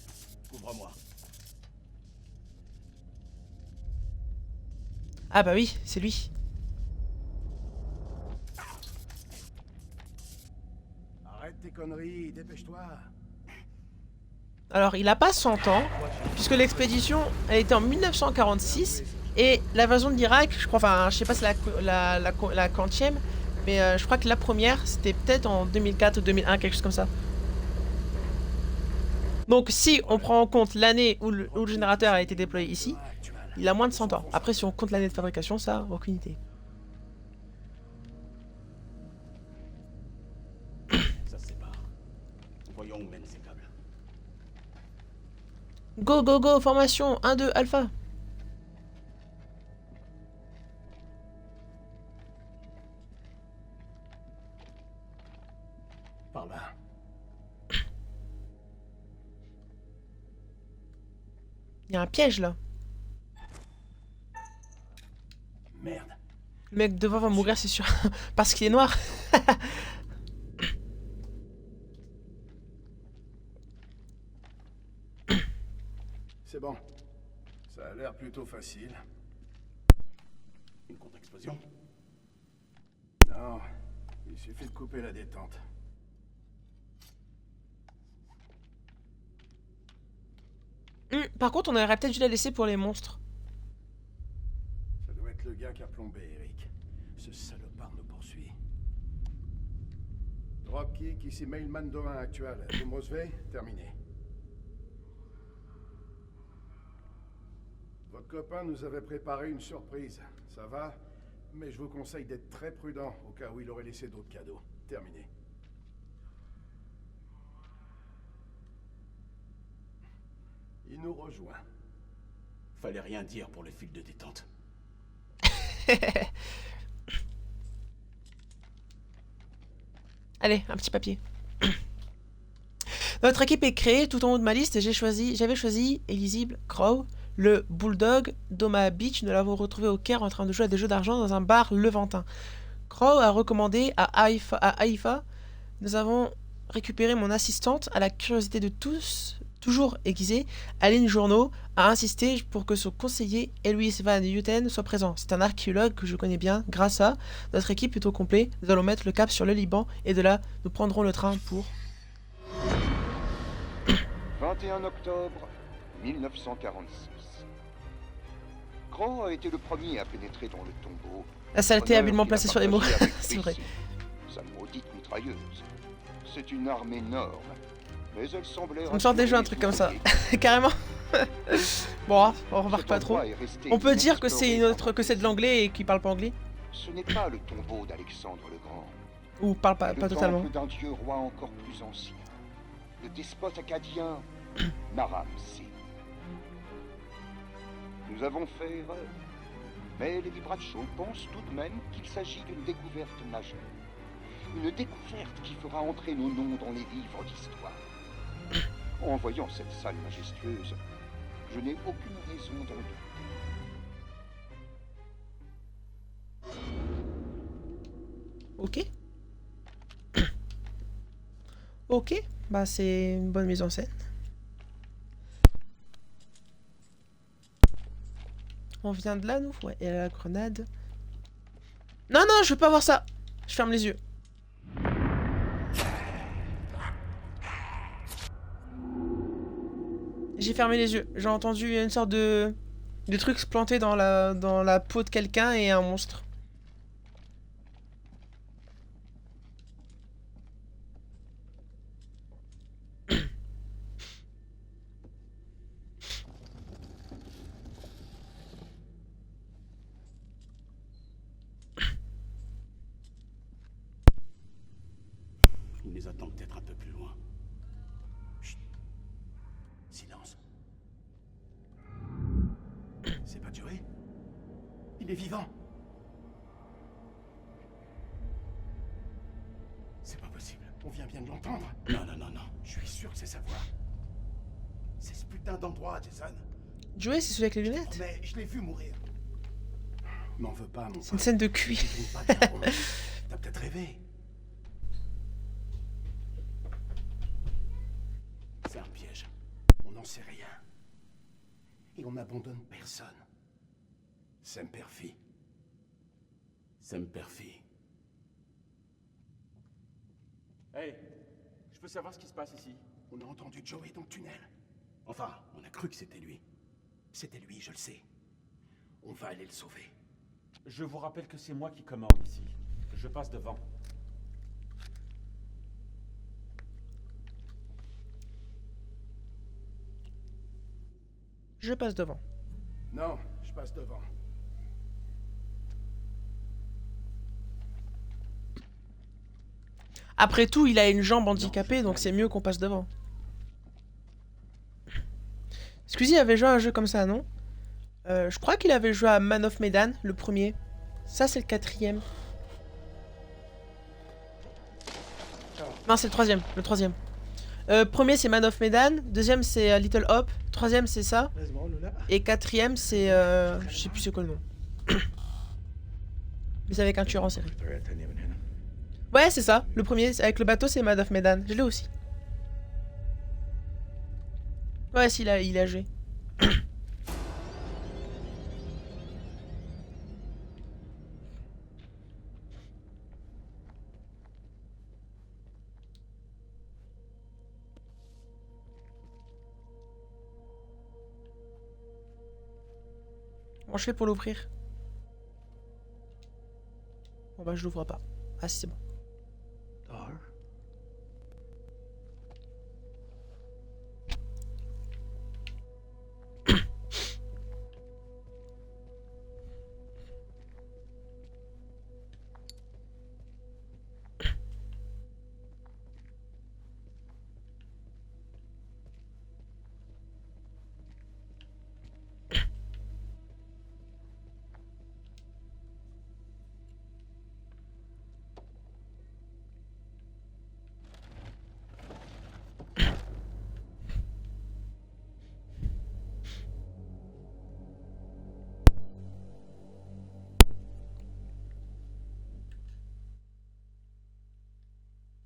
Couvre-moi. Ah bah oui, c'est lui. Arrête tes conneries, dépêche-toi. Alors, il a pas 100 ans, puisque l'expédition, elle était en 1946, et l'invasion de l'Irak, je crois, enfin, je sais pas si c'est la quantième, mais je crois que la première, c'était peut-être en 2004 ou 2001, quelque chose comme ça. Donc, si on prend en compte l'année où le générateur a été déployé ici, il a moins de 100 ans. Après, si on compte l'année de fabrication, ça, aucune idée. Ça se sépare. Voyons où mènent ces câbles. Go, go, go, formation 1-2, alpha. Par là. Il y a un piège, là. Merde. Le mec devant va mourir, c'est sûr. Parce qu'il est noir. C'est bon. Ça a l'air plutôt facile. Une contre-explosion? Non. Il suffit de couper la détente. Par contre, on aurait peut-être dû la laisser pour les monstres. Ça doit être le gars qui a plombé Eric. Ce salopard nous poursuit. Dropkick, ici Mailman Domain actuel. Vous me recevez? Terminé. Votre copain nous avait préparé une surprise. Ça va? Mais je vous conseille d'être très prudent au cas où il aurait laissé d'autres cadeaux. Terminé. Il nous rejoint. Fallait rien dire pour le fil de détente. Allez, un petit papier. Notre équipe est créée. Tout en haut de ma liste, j'avais choisi Illisible Crow, le bulldog d'Omaha Beach. Nous l'avons retrouvé au Caire en train de jouer à des jeux d'argent dans un bar levantin. Crow a recommandé à Haïfa. Nous avons récupéré mon assistante. À la curiosité de tous, toujours aiguisée, Aline Journeau a insisté pour que son conseiller, Elois Van Houten, soit présent. C'est un archéologue que je connais bien. Grâce à notre équipe est au complet. Nous allons mettre le cap sur le Liban et de là, nous prendrons le train pour... 21 octobre 1946. Crow a été le premier à pénétrer dans le tombeau. La saleté Honneur habilement qu'il a placée sur les mots. partagé avec C'est vrai. Tracy, sa maudite mitrailleuse. C'est une arme énorme, mais elle semblait... Ça me sort déjà un truc comme ça. Carrément. Bon, on remarque pas trop. On peut dire que c'est de l'anglais et qu'il parle pas anglais. Ce n'est pas le tombeau d'Alexandre le Grand. Ou parle pas Le totalement. temple d'un dieu roi encore plus ancien. Le despote acadien Naram Sin. Nous avons fait erreur. Mais Lady Bradshaw pense tout de même qu'il s'agit d'une découverte majeure. Une découverte qui fera entrer nos noms dans les livres d'histoire. En voyant cette salle majestueuse, je n'ai aucune raison d'en douter. Ok. Ok. Bah c'est une bonne mise en scène. On vient de là, nous? Ouais, et la grenade. Non, non, je veux pas voir ça. Je ferme les yeux. J'ai fermé les yeux. J'ai entendu une sorte de truc se planter dans la peau de quelqu'un et un monstre. Il les attend peut-être un peu plus loin. Chut. Silence. C'est pas Joey? Il est vivant. C'est pas possible. viens de l'entendre. Non, non, non, non. Je suis sûr que c'est sa voix. C'est ce putain d'endroit, Jason. Joey, c'est celui avec les lunettes? Mais je l'ai vu mourir. M'en veux pas, mon C'est une scène de cuir. T'as peut-être rêvé. C'est un piège. On n'en sait rien. Et on n'abandonne personne. Semperfi. Semperfi. Hey, je peux savoir ce qui se passe ici? On a entendu Joey dans le tunnel. Enfin, on a cru que c'était lui. C'était lui, je le sais. On va aller le sauver. Je vous rappelle que c'est moi qui commande ici. Je passe devant. Je passe devant. Non, je passe devant. Après tout, il a une jambe handicapée, donc c'est mieux qu'on passe devant. Squeezie avait joué à un jeu comme ça, non? Je crois qu'il avait joué à Man of Medan, le premier. Ça, c'est le 4e. Non, c'est le 3e. Le 3e. Premier, c'est Man of Medan. Deuxième, c'est Little Hope. Troisième, c'est ça. Et 4e, c'est... je sais plus c'est quoi le nom. Mais c'est avec un tueur en série. Ouais, c'est ça. Le premier, avec le bateau, c'est Man of Medan. Je l'ai aussi. Ouais, si, il a joué. Comment je fais pour l'ouvrir? Bon bah je l'ouvre pas. Ah si, c'est bon.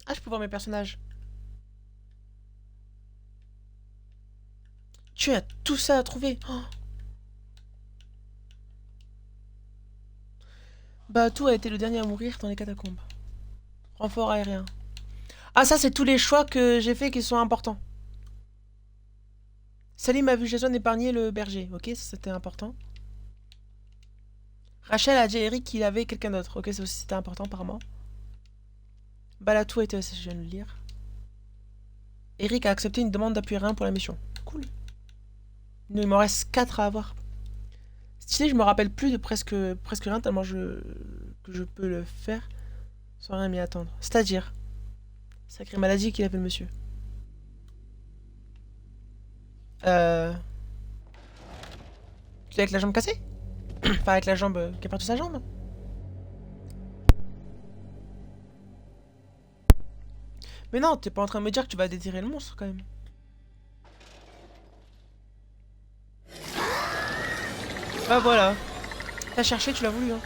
Ah, je peux voir mes personnages. Tu as tout ça à trouver. Oh. Batou a été le dernier à mourir dans les catacombes. Renfort aérien. Ah, ça, c'est tous les choix que j'ai faits qui sont importants. Salim a vu Jason épargner le berger. Ok, ça c'était important. Rachel a dit à Eric qu'il avait quelqu'un d'autre. Ok, ça aussi c'était important apparemment. Balatou a été... Je viens de le lire. Eric a accepté une demande d'appui rien pour la mission. Cool. Il m'en reste 4 à avoir. Stylé, je me rappelle plus de presque rien tellement que je peux le faire sans rien m'y attendre. C'est-à-dire, sacrée maladie qu'il avait le monsieur. Tu l'as avec la jambe cassée? Enfin, avec la jambe qui a perdu sa jambe. Mais non, t'es pas en train de me dire que tu vas déterrer le monstre quand même. Bah voilà. T'as cherché, tu l'as voulu, hein.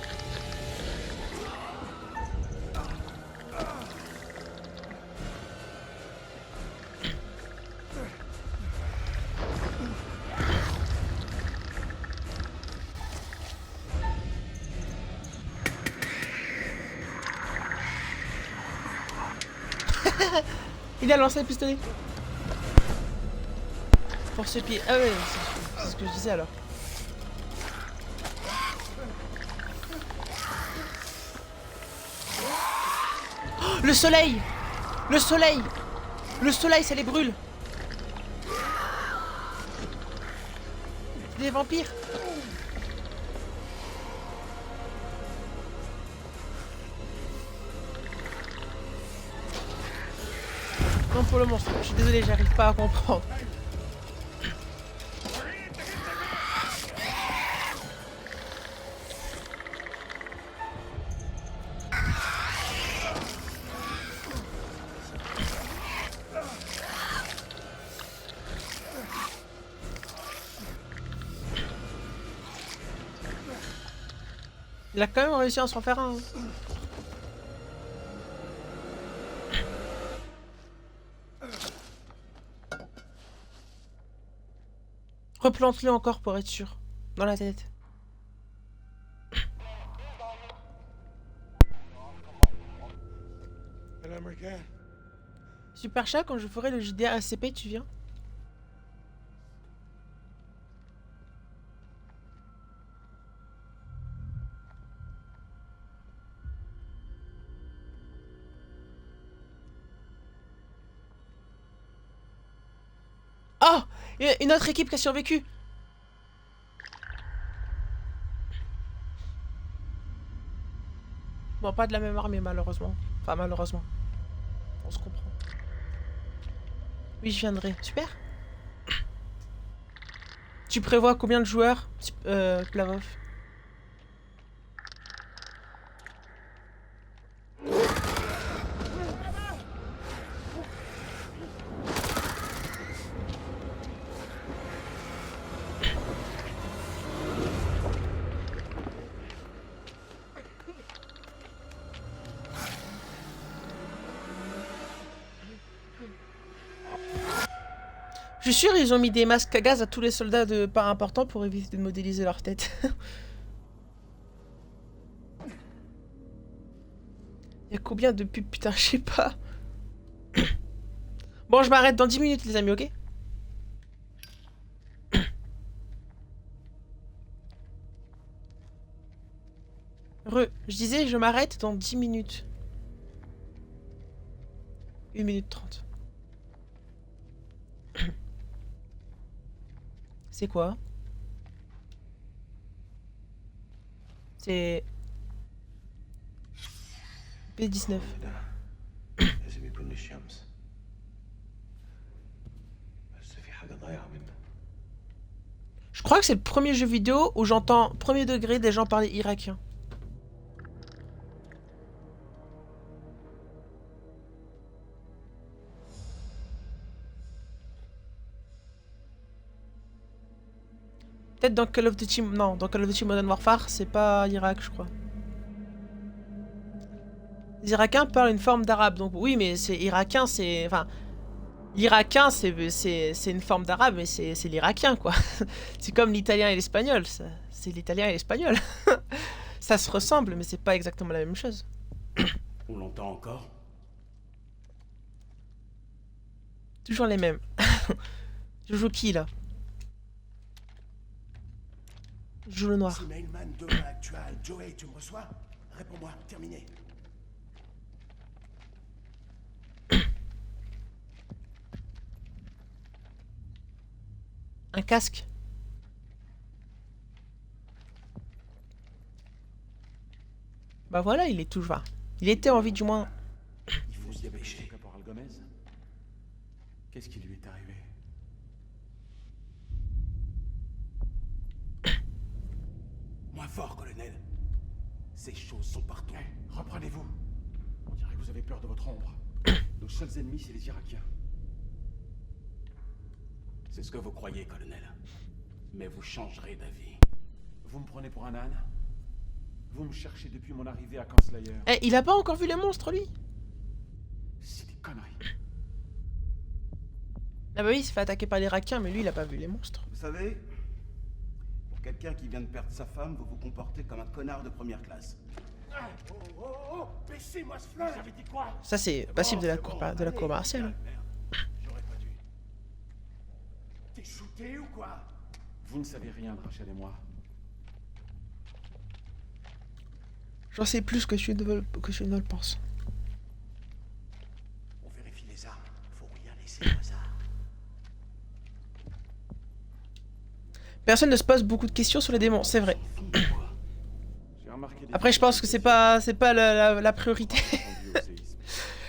Il a lancé le pistolet. Pour ce pied. Ah ouais, c'est ce que je disais alors. Oh, le soleil! Le soleil! Le soleil, ça les brûle! Des vampires! Non, pour le monstre, je suis désolé, j'arrive pas à comprendre. Il a quand même réussi à s'en faire un. Hein. Replante-le encore pour être sûr. Dans la tête. Super chat, quand je ferai le JDA ACP, tu viens? Oh! Une autre équipe qui a survécu! Bon, pas de la même armée, malheureusement. Enfin, malheureusement. On se comprend. Oui, je viendrai. Super. Tu prévois combien de joueurs, Plavov? Je suis sûr, ils ont mis des masques à gaz à tous les soldats de pas importants pour éviter de modéliser leur tête. Il y a combien de pubs? Putain, je sais pas. Bon, je m'arrête dans 10 minutes, les amis, ok? Je disais, je m'arrête dans 10 minutes. 1 minute 30. C'est quoi? C'est... P19. لازم يكون الشمس بس في حاجة ضايعة منه. Je crois que c'est le premier jeu vidéo où j'entends premier degré des gens parler irakien. Peut-être dans Call of Duty... Non, dans Call of Duty Modern Warfare, c'est pas l'Irak, je crois. Les Irakiens parlent une forme d'arabe, donc oui, mais c'est irakien, c'est... Enfin, l'Irakien, c'est une forme d'arabe, mais c'est l'Irakien, quoi. C'est comme l'italien et l'espagnol, c'est l'italien et l'espagnol. Ça se ressemble, mais c'est pas exactement la même chose. On l'entend encore? Toujours les mêmes. Je joue qui, là? Je joue le noir. Si Mailman demain actuel, Joey, tu me reçois? Réponds-moi, terminé. Un casque. Bah voilà, il est toujours... Il était en vie du moins. Il faut se dépêcher. Caporal Gomez? Qu'est-ce qui lui est arrivé? Moins fort, colonel. Ces choses sont partout. Reprenez-vous. On dirait que vous avez peur de votre ombre. Nos seuls ennemis, c'est les Irakiens. C'est ce que vous croyez, colonel. Mais vous changerez d'avis. Vous me prenez pour un âne? Vous me cherchez depuis mon arrivée à Kanslayer. Eh, il a pas encore vu les monstres, lui? C'est des conneries. Ah bah oui, il s'est fait attaquer par les Irakiens, mais lui, il a pas vu les monstres. Vous savez, pour quelqu'un qui vient de perdre sa femme, vous vous comportez comme un connard de première classe. Oh, baissez-moi ce flingue! J'avais dit quoi? Ça, c'est passible de la cour martiale. J'aurais pas dû. T'es shooté ou quoi? Vous ne savez rien de Rachel et moi. J'en sais plus que je ne le pense. On vérifie les armes. Faut rien laisser au hasard. Personne ne se pose beaucoup de questions sur les démons, c'est vrai. J'ai remarqué des... Après, je pense que c'est pas la priorité.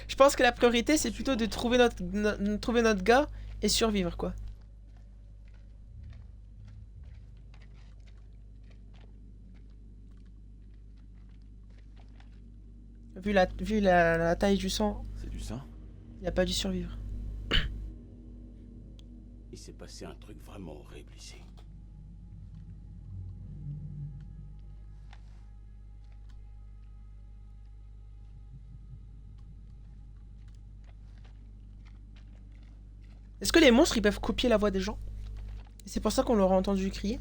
Je pense que la priorité, c'est plutôt de trouver notre gars et survivre, quoi. Vu la taille du sang, C'est du sang? il a pas dû survivre. Il s'est passé un truc vraiment horrible ici. Est-ce que les monstres, ils peuvent copier la voix des gens? Et c'est pour ça qu'on l'aura entendu crier?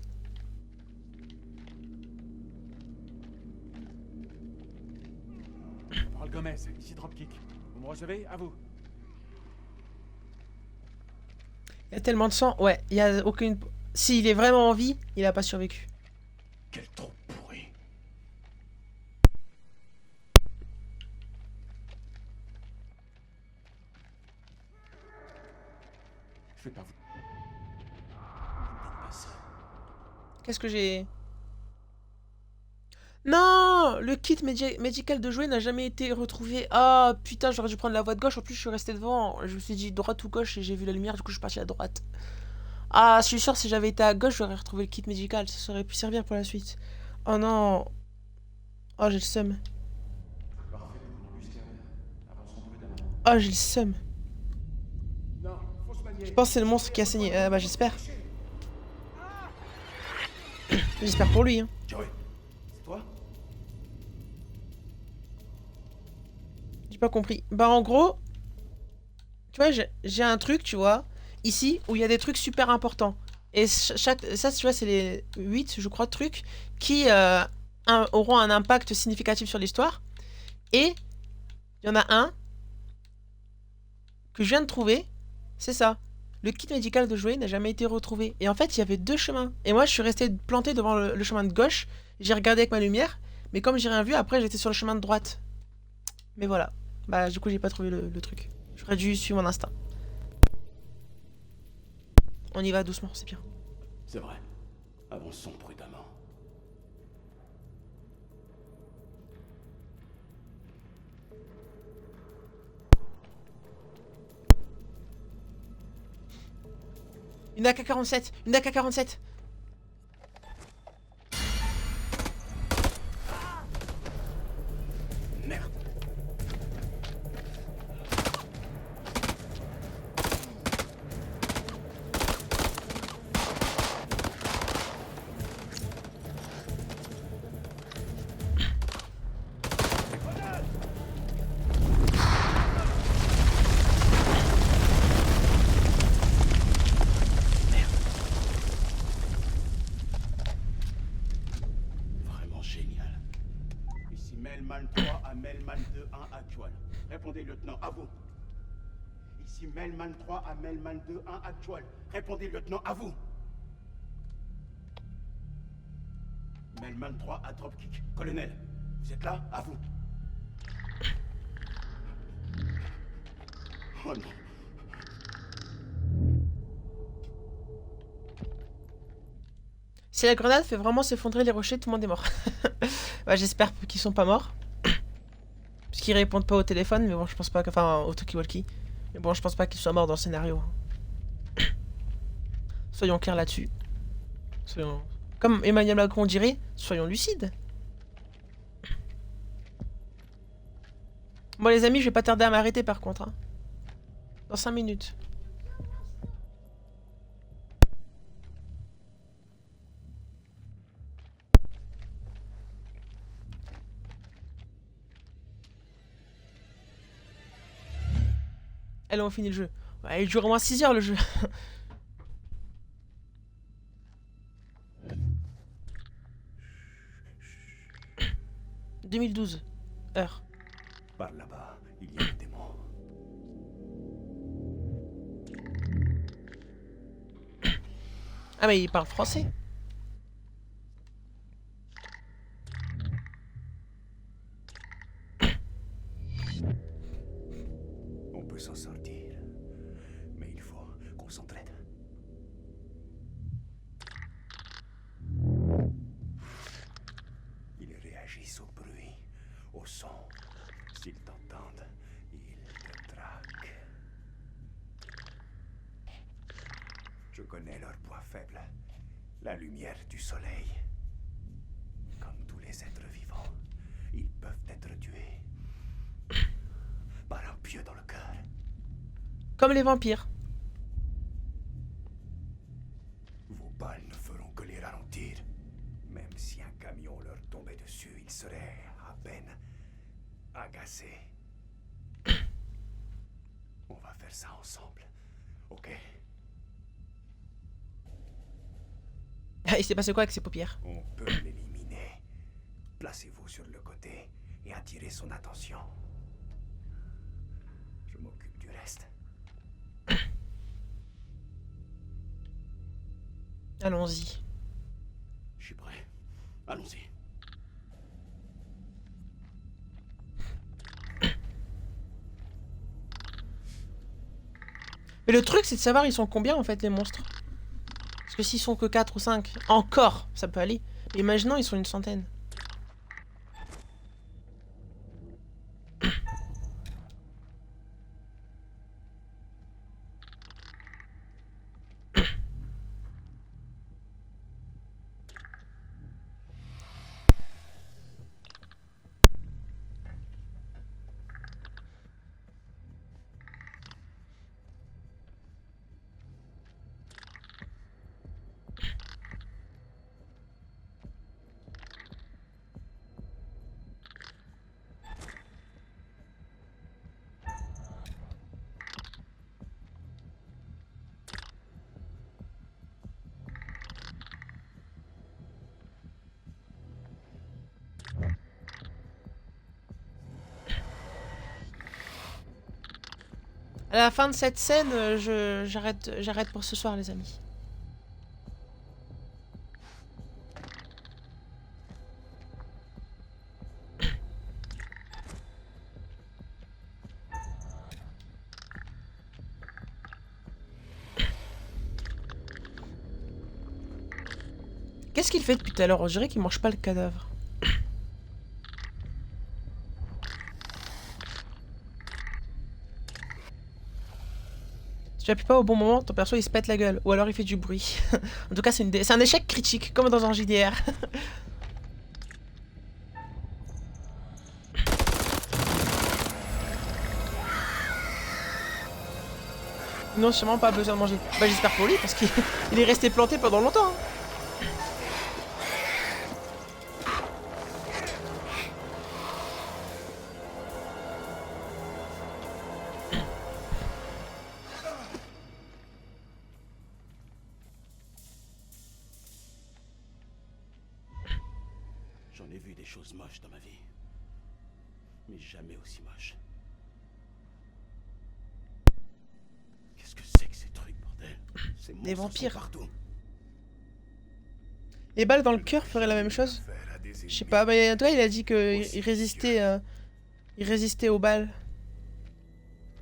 Parle Gomez, ici Dropkick. Vous me recevez? À vous. Il y a tellement de sang. Ouais, il y a aucune... S'il est vraiment en vie, il a pas survécu. Quel trou pourri. Je vais pas vous... Qu'est-ce que j'ai... Non, le kit médical de jouet n'a jamais été retrouvé. Ah, putain, j'aurais dû prendre la voie de gauche. En plus, je suis resté devant. Je me suis dit droite ou gauche et j'ai vu la lumière. Du coup, je suis parti à droite. Ah, je suis sûr, si j'avais été à gauche, j'aurais retrouvé le kit médical. Ça aurait pu servir pour la suite. Oh non. Oh, j'ai le seum. Oh, j'ai le seum. Je pense que c'est le monstre qui a saigné. Bah, j'espère. J'espère pour lui, hein. Joey, c'est toi? J'ai pas compris. Bah, en gros, tu vois, j'ai un truc, tu vois, ici, où il y a des trucs super importants. Et ça, tu vois, c'est les 8, je crois, trucs qui auront un impact significatif sur l'histoire. Et il y en a un que je viens de trouver, c'est ça. Le kit médical de jouet n'a jamais été retrouvé. Et en fait, il y avait 2 chemins. Et moi, je suis resté planté devant le chemin de gauche. J'ai regardé avec ma lumière. Mais comme j'ai rien vu, après, j'étais sur le chemin de droite. Mais voilà. Bah, du coup, j'ai pas trouvé le truc. J'aurais dû suivre mon instinct. On y va doucement, c'est bien. C'est vrai. Avançons prudemment. Une AK-47. Une AK-47. Merde. Vraiment génial. Ici Melman 3 à Melman 2-1 actual. Répondez, lieutenant, à vous. Ici Melman 3 à Melman 2-1 actual. Répondez, lieutenant, à vous. Melman 3 à Dropkick. Colonel, vous êtes là? À vous. Oh non. Si la grenade fait vraiment s'effondrer les rochers, tout le monde est mort. Bah, j'espère qu'ils sont pas morts. Parce qu'ils répondent pas au téléphone, mais bon, je pense pas que... Enfin, au talkie-walkie. Mais bon, je pense pas qu'ils soient morts dans le scénario. Soyons clairs là-dessus. Soyons... Comme Emmanuel Macron dirait, soyons lucides. Bon, les amis, je vais pas tarder à m'arrêter par contre. Hein. Dans 5 minutes. Allez, on finit le jeu. Ouais, il dure au moins 6 heures le jeu. « 2012. Heure. » Par là-bas, il y a des démons. Ah mais il parle français. On peut s'en sortir, mais il faut qu'on s'entraide. Ils réagissent au bruit, au son. S'ils t'entendent, ils te traquent. Je connais leur point faible, la lumière du soleil. Comme tous les êtres vivants, ils peuvent être tués par un pieu dans le cœur. Comme les vampires. Vos balles ne feront que les ralentir. Même si un camion leur tombait dessus, ils seraient à peine agacés. On va faire ça ensemble. Ok. Il s'est passé quoi avec ses paupières? On peut l'éliminer. Placez-vous sur le côté et attirez son attention. Je m'occupe du reste. Allons-y. Je suis prêt. Allons-y. Mais le truc, c'est de savoir ils sont combien en fait les monstres. Parce que s'ils sont que 4 ou 5, encore, ça peut aller. Mais imaginons, ils sont une centaine. À la fin de cette scène, j'arrête pour ce soir, les amis. Qu'est-ce qu'il fait depuis tout à l'heure? On dirait qu'il mange pas le cadavre. Si tu appuies pas au bon moment, ton perso il se pète la gueule. Ou alors il fait du bruit. En tout cas, c'est un échec critique, comme dans un JDR. Non, sûrement pas besoin de manger. Bah j'espère pour lui, parce qu'il est resté planté pendant longtemps. Hein. J'en ai vu des choses moches dans ma vie. Mais jamais aussi moches. Qu'est-ce que c'est que ces trucs, bordel? Ces Des monstres vampires. sont partout. Les balles dans le cœur feraient la même chose? Je sais pas, bah, en tout cas il a dit qu'il résistait, il résistait aux balles.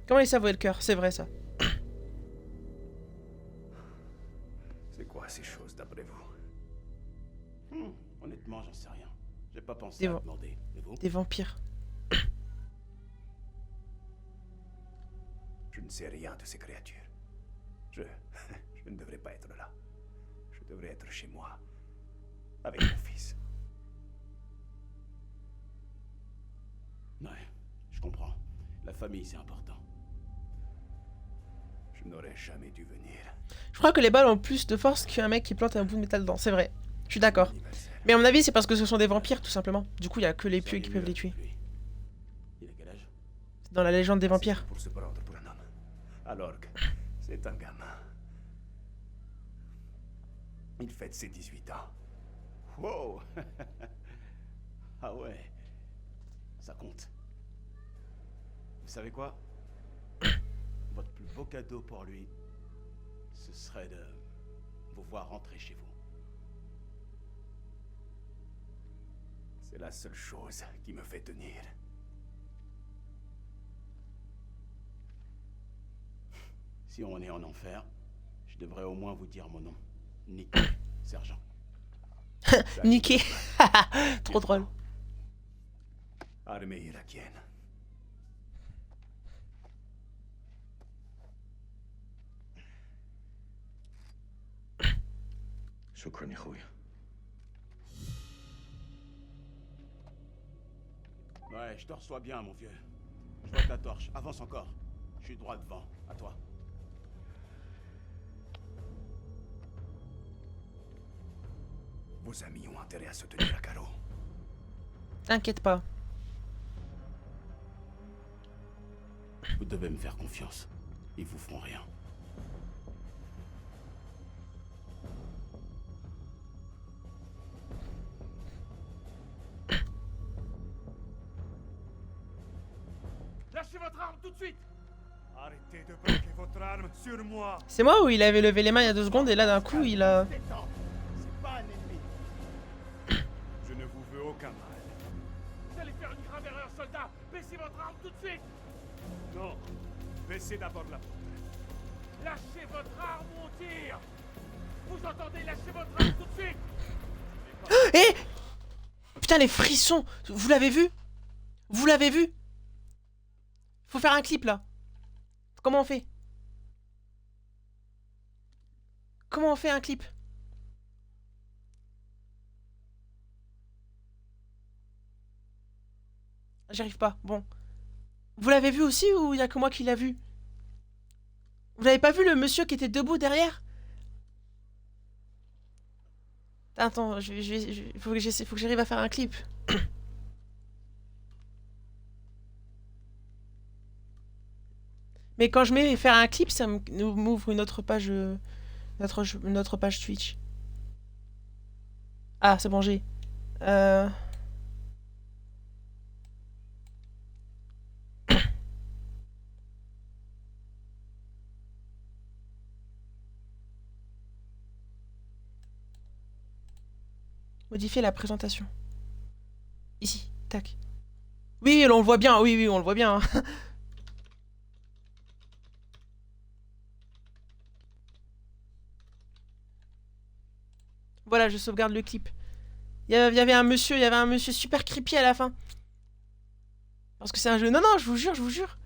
Comment il savouait le cœur? C'est vrai ça. C'est quoi ces choses d'après vous? Honnêtement, j'en sais rien. J'ai pas pensé Des à va- demander. Et vous? Des vampires. Je ne sais rien de ces créatures. Je ne devrais pas être là. Je devrais être chez moi, avec mon fils. Ouais, je comprends. La famille, c'est important. Je n'aurais jamais dû venir. Je crois que les balles ont plus de force qu'un mec qui plante un bout de métal dedans, c'est vrai. Je suis d'accord. Mais à mon avis, c'est parce que ce sont des vampires, tout simplement. Du coup, il y a que les pieux qui peuvent les tuer. Il a quel âge? C'est dans la légende des vampires. Pour se prendre pour un homme. Alors que c'est un gamin. Il fête ses 18 ans. Wow. Ah ouais. Ça compte. Vous savez quoi? Votre plus beau cadeau pour lui, ce serait de vous voir rentrer chez vous. C'est la seule chose qui me fait tenir. Si on est en enfer, je devrais au moins vous dire mon nom. Nick, sergent. Niqué. Trop drôle. Armée irakienne. شكرا يا اخويا. Ouais, je te reçois bien, mon vieux. Je vois ta torche. Avance encore. Je suis droit devant. À toi. Vos amis ont intérêt à se tenir à carreau. T'inquiète pas. Vous devez me faire confiance. Ils vous feront rien. arme tout de suite. Arrêtez de braquer votre arme sur moi. C'est moi où il avait levé les mains il y a 2 secondes et là d'un coup il a... C'est pas un ennemi. Je ne vous veux aucun mal. Vous allez faire une grave erreur, soldat. Baissez votre arme tout de suite. Non. Baissez d'abord la porte. Lâchez votre arme ou on tire. Vous entendez? Lâchez votre arme tout de suite. Eh! Putain les frissons! Vous l'avez vu? Vous l'avez vu? Faut faire un clip là. Comment on fait? Comment on fait un clip? J'arrive pas. Bon. Vous l'avez vu aussi ou il y a que moi qui l'a vu? Vous l'avez pas vu le monsieur qui était debout derrière? Attends, faut que j'arrive à faire un clip. Mais quand je mets faire un clip, ça m'ouvre une autre page, une autre page Twitch. Ah, c'est bon, j'ai. Modifier la présentation. Ici, tac. Oui, on le voit bien, oui, on le voit bien. Voilà, je sauvegarde le clip. Il y avait un monsieur super creepy à la fin. Parce que c'est un jeu. Non, non, je vous jure.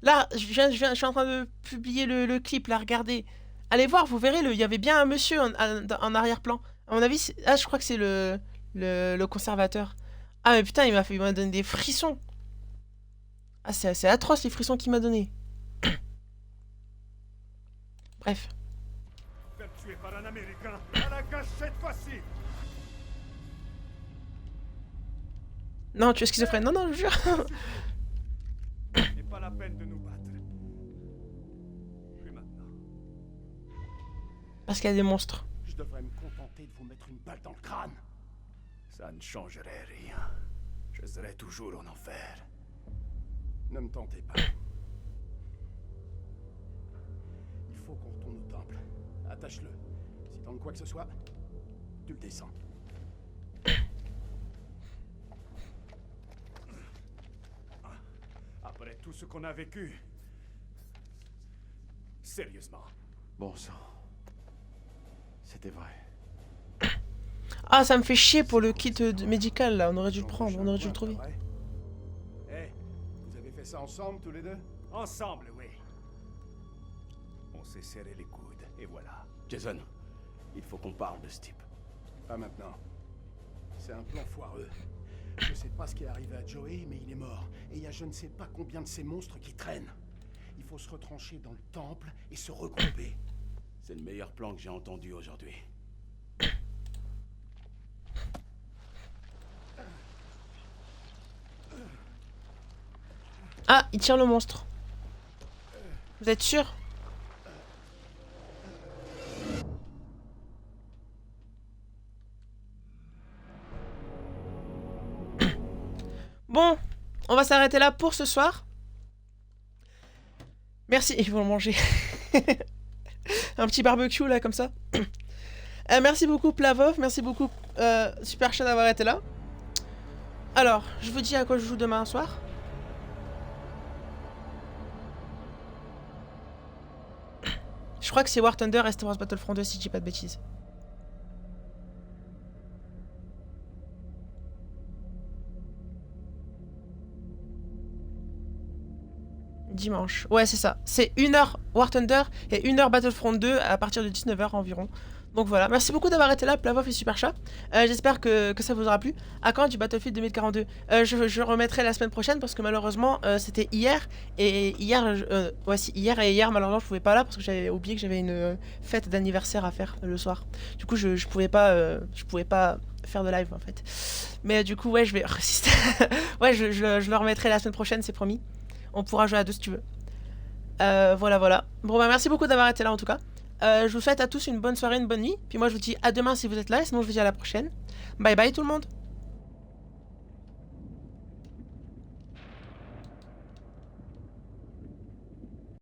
Là, je suis en train de publier le clip, là, regardez. Allez voir, vous verrez, il y avait bien un monsieur en arrière-plan. À mon avis, ah, je crois que c'est le conservateur. Ah, mais putain, il m'a donné des frissons. Ah, c'est atroce les frissons qu'il m'a donné. Bref. Faire tuer par un Américain à la gâche cette fois-ci. Non, tu es schizophrène. Non, non, je jure. C'est pas la peine de nous battre. Plus maintenant. Parce qu'il y a des monstres. Je devrais me contenter de vous mettre une balle dans le crâne. Ça ne changerait rien. Je serai toujours en enfer. Ne me tentez pas. Il faut qu'on retourne au temple. Attache-le. Si tente quoi que ce soit, tu le descends. Après tout ce qu'on a vécu. Sérieusement. Bon sang. C'était vrai. Ah, ça me fait chier pour le kit médical là. On aurait dû le prendre, on aurait dû le trouver. Eh, vous avez fait ça ensemble tous les deux? Ensemble, oui. On s'est serré les coudes, et voilà. Jason, il faut qu'on parle de ce type. Pas maintenant. C'est un plan foireux. Je sais pas ce qui est arrivé à Joey, mais il est mort. Et il y a je ne sais pas combien de ces monstres qui traînent. Il faut se retrancher dans le temple et se regrouper. C'est le meilleur plan que j'ai entendu aujourd'hui. Ah, il tire le monstre. Vous êtes sûr? Bon, on va s'arrêter là pour ce soir. Merci, ils vont le manger. Un petit barbecue là comme ça. Merci beaucoup Plavov, merci beaucoup Super Chat d'avoir été là. Alors, je vous dis à quoi je joue demain soir. Je crois que c'est War Thunder et Star Wars Battlefront 2 si je dis pas de bêtises. Dimanche. Ouais, c'est ça. C'est 1h War Thunder et 1h Battlefront 2 à partir de 19h environ. Donc voilà, merci beaucoup d'avoir été là, Plavov et Super Chat. J'espère que ça vous aura plu. À quand du Battlefield 2042 je remettrai la semaine prochaine parce que malheureusement c'était hier. Et hier, ouais, si, hier malheureusement je pouvais pas là parce que j'avais oublié que j'avais une fête d'anniversaire à faire le soir. Du coup je pouvais pas faire de live en fait. Mais du coup ouais je vais résister. Ouais je le remettrai la semaine prochaine, c'est promis. On pourra jouer à deux si tu veux. Voilà. Bon bah merci beaucoup d'avoir été là en tout cas. Je vous souhaite à tous une bonne soirée, une bonne nuit. Puis moi je vous dis à demain si vous êtes là. Et sinon je vous dis à la prochaine. Bye bye tout le monde.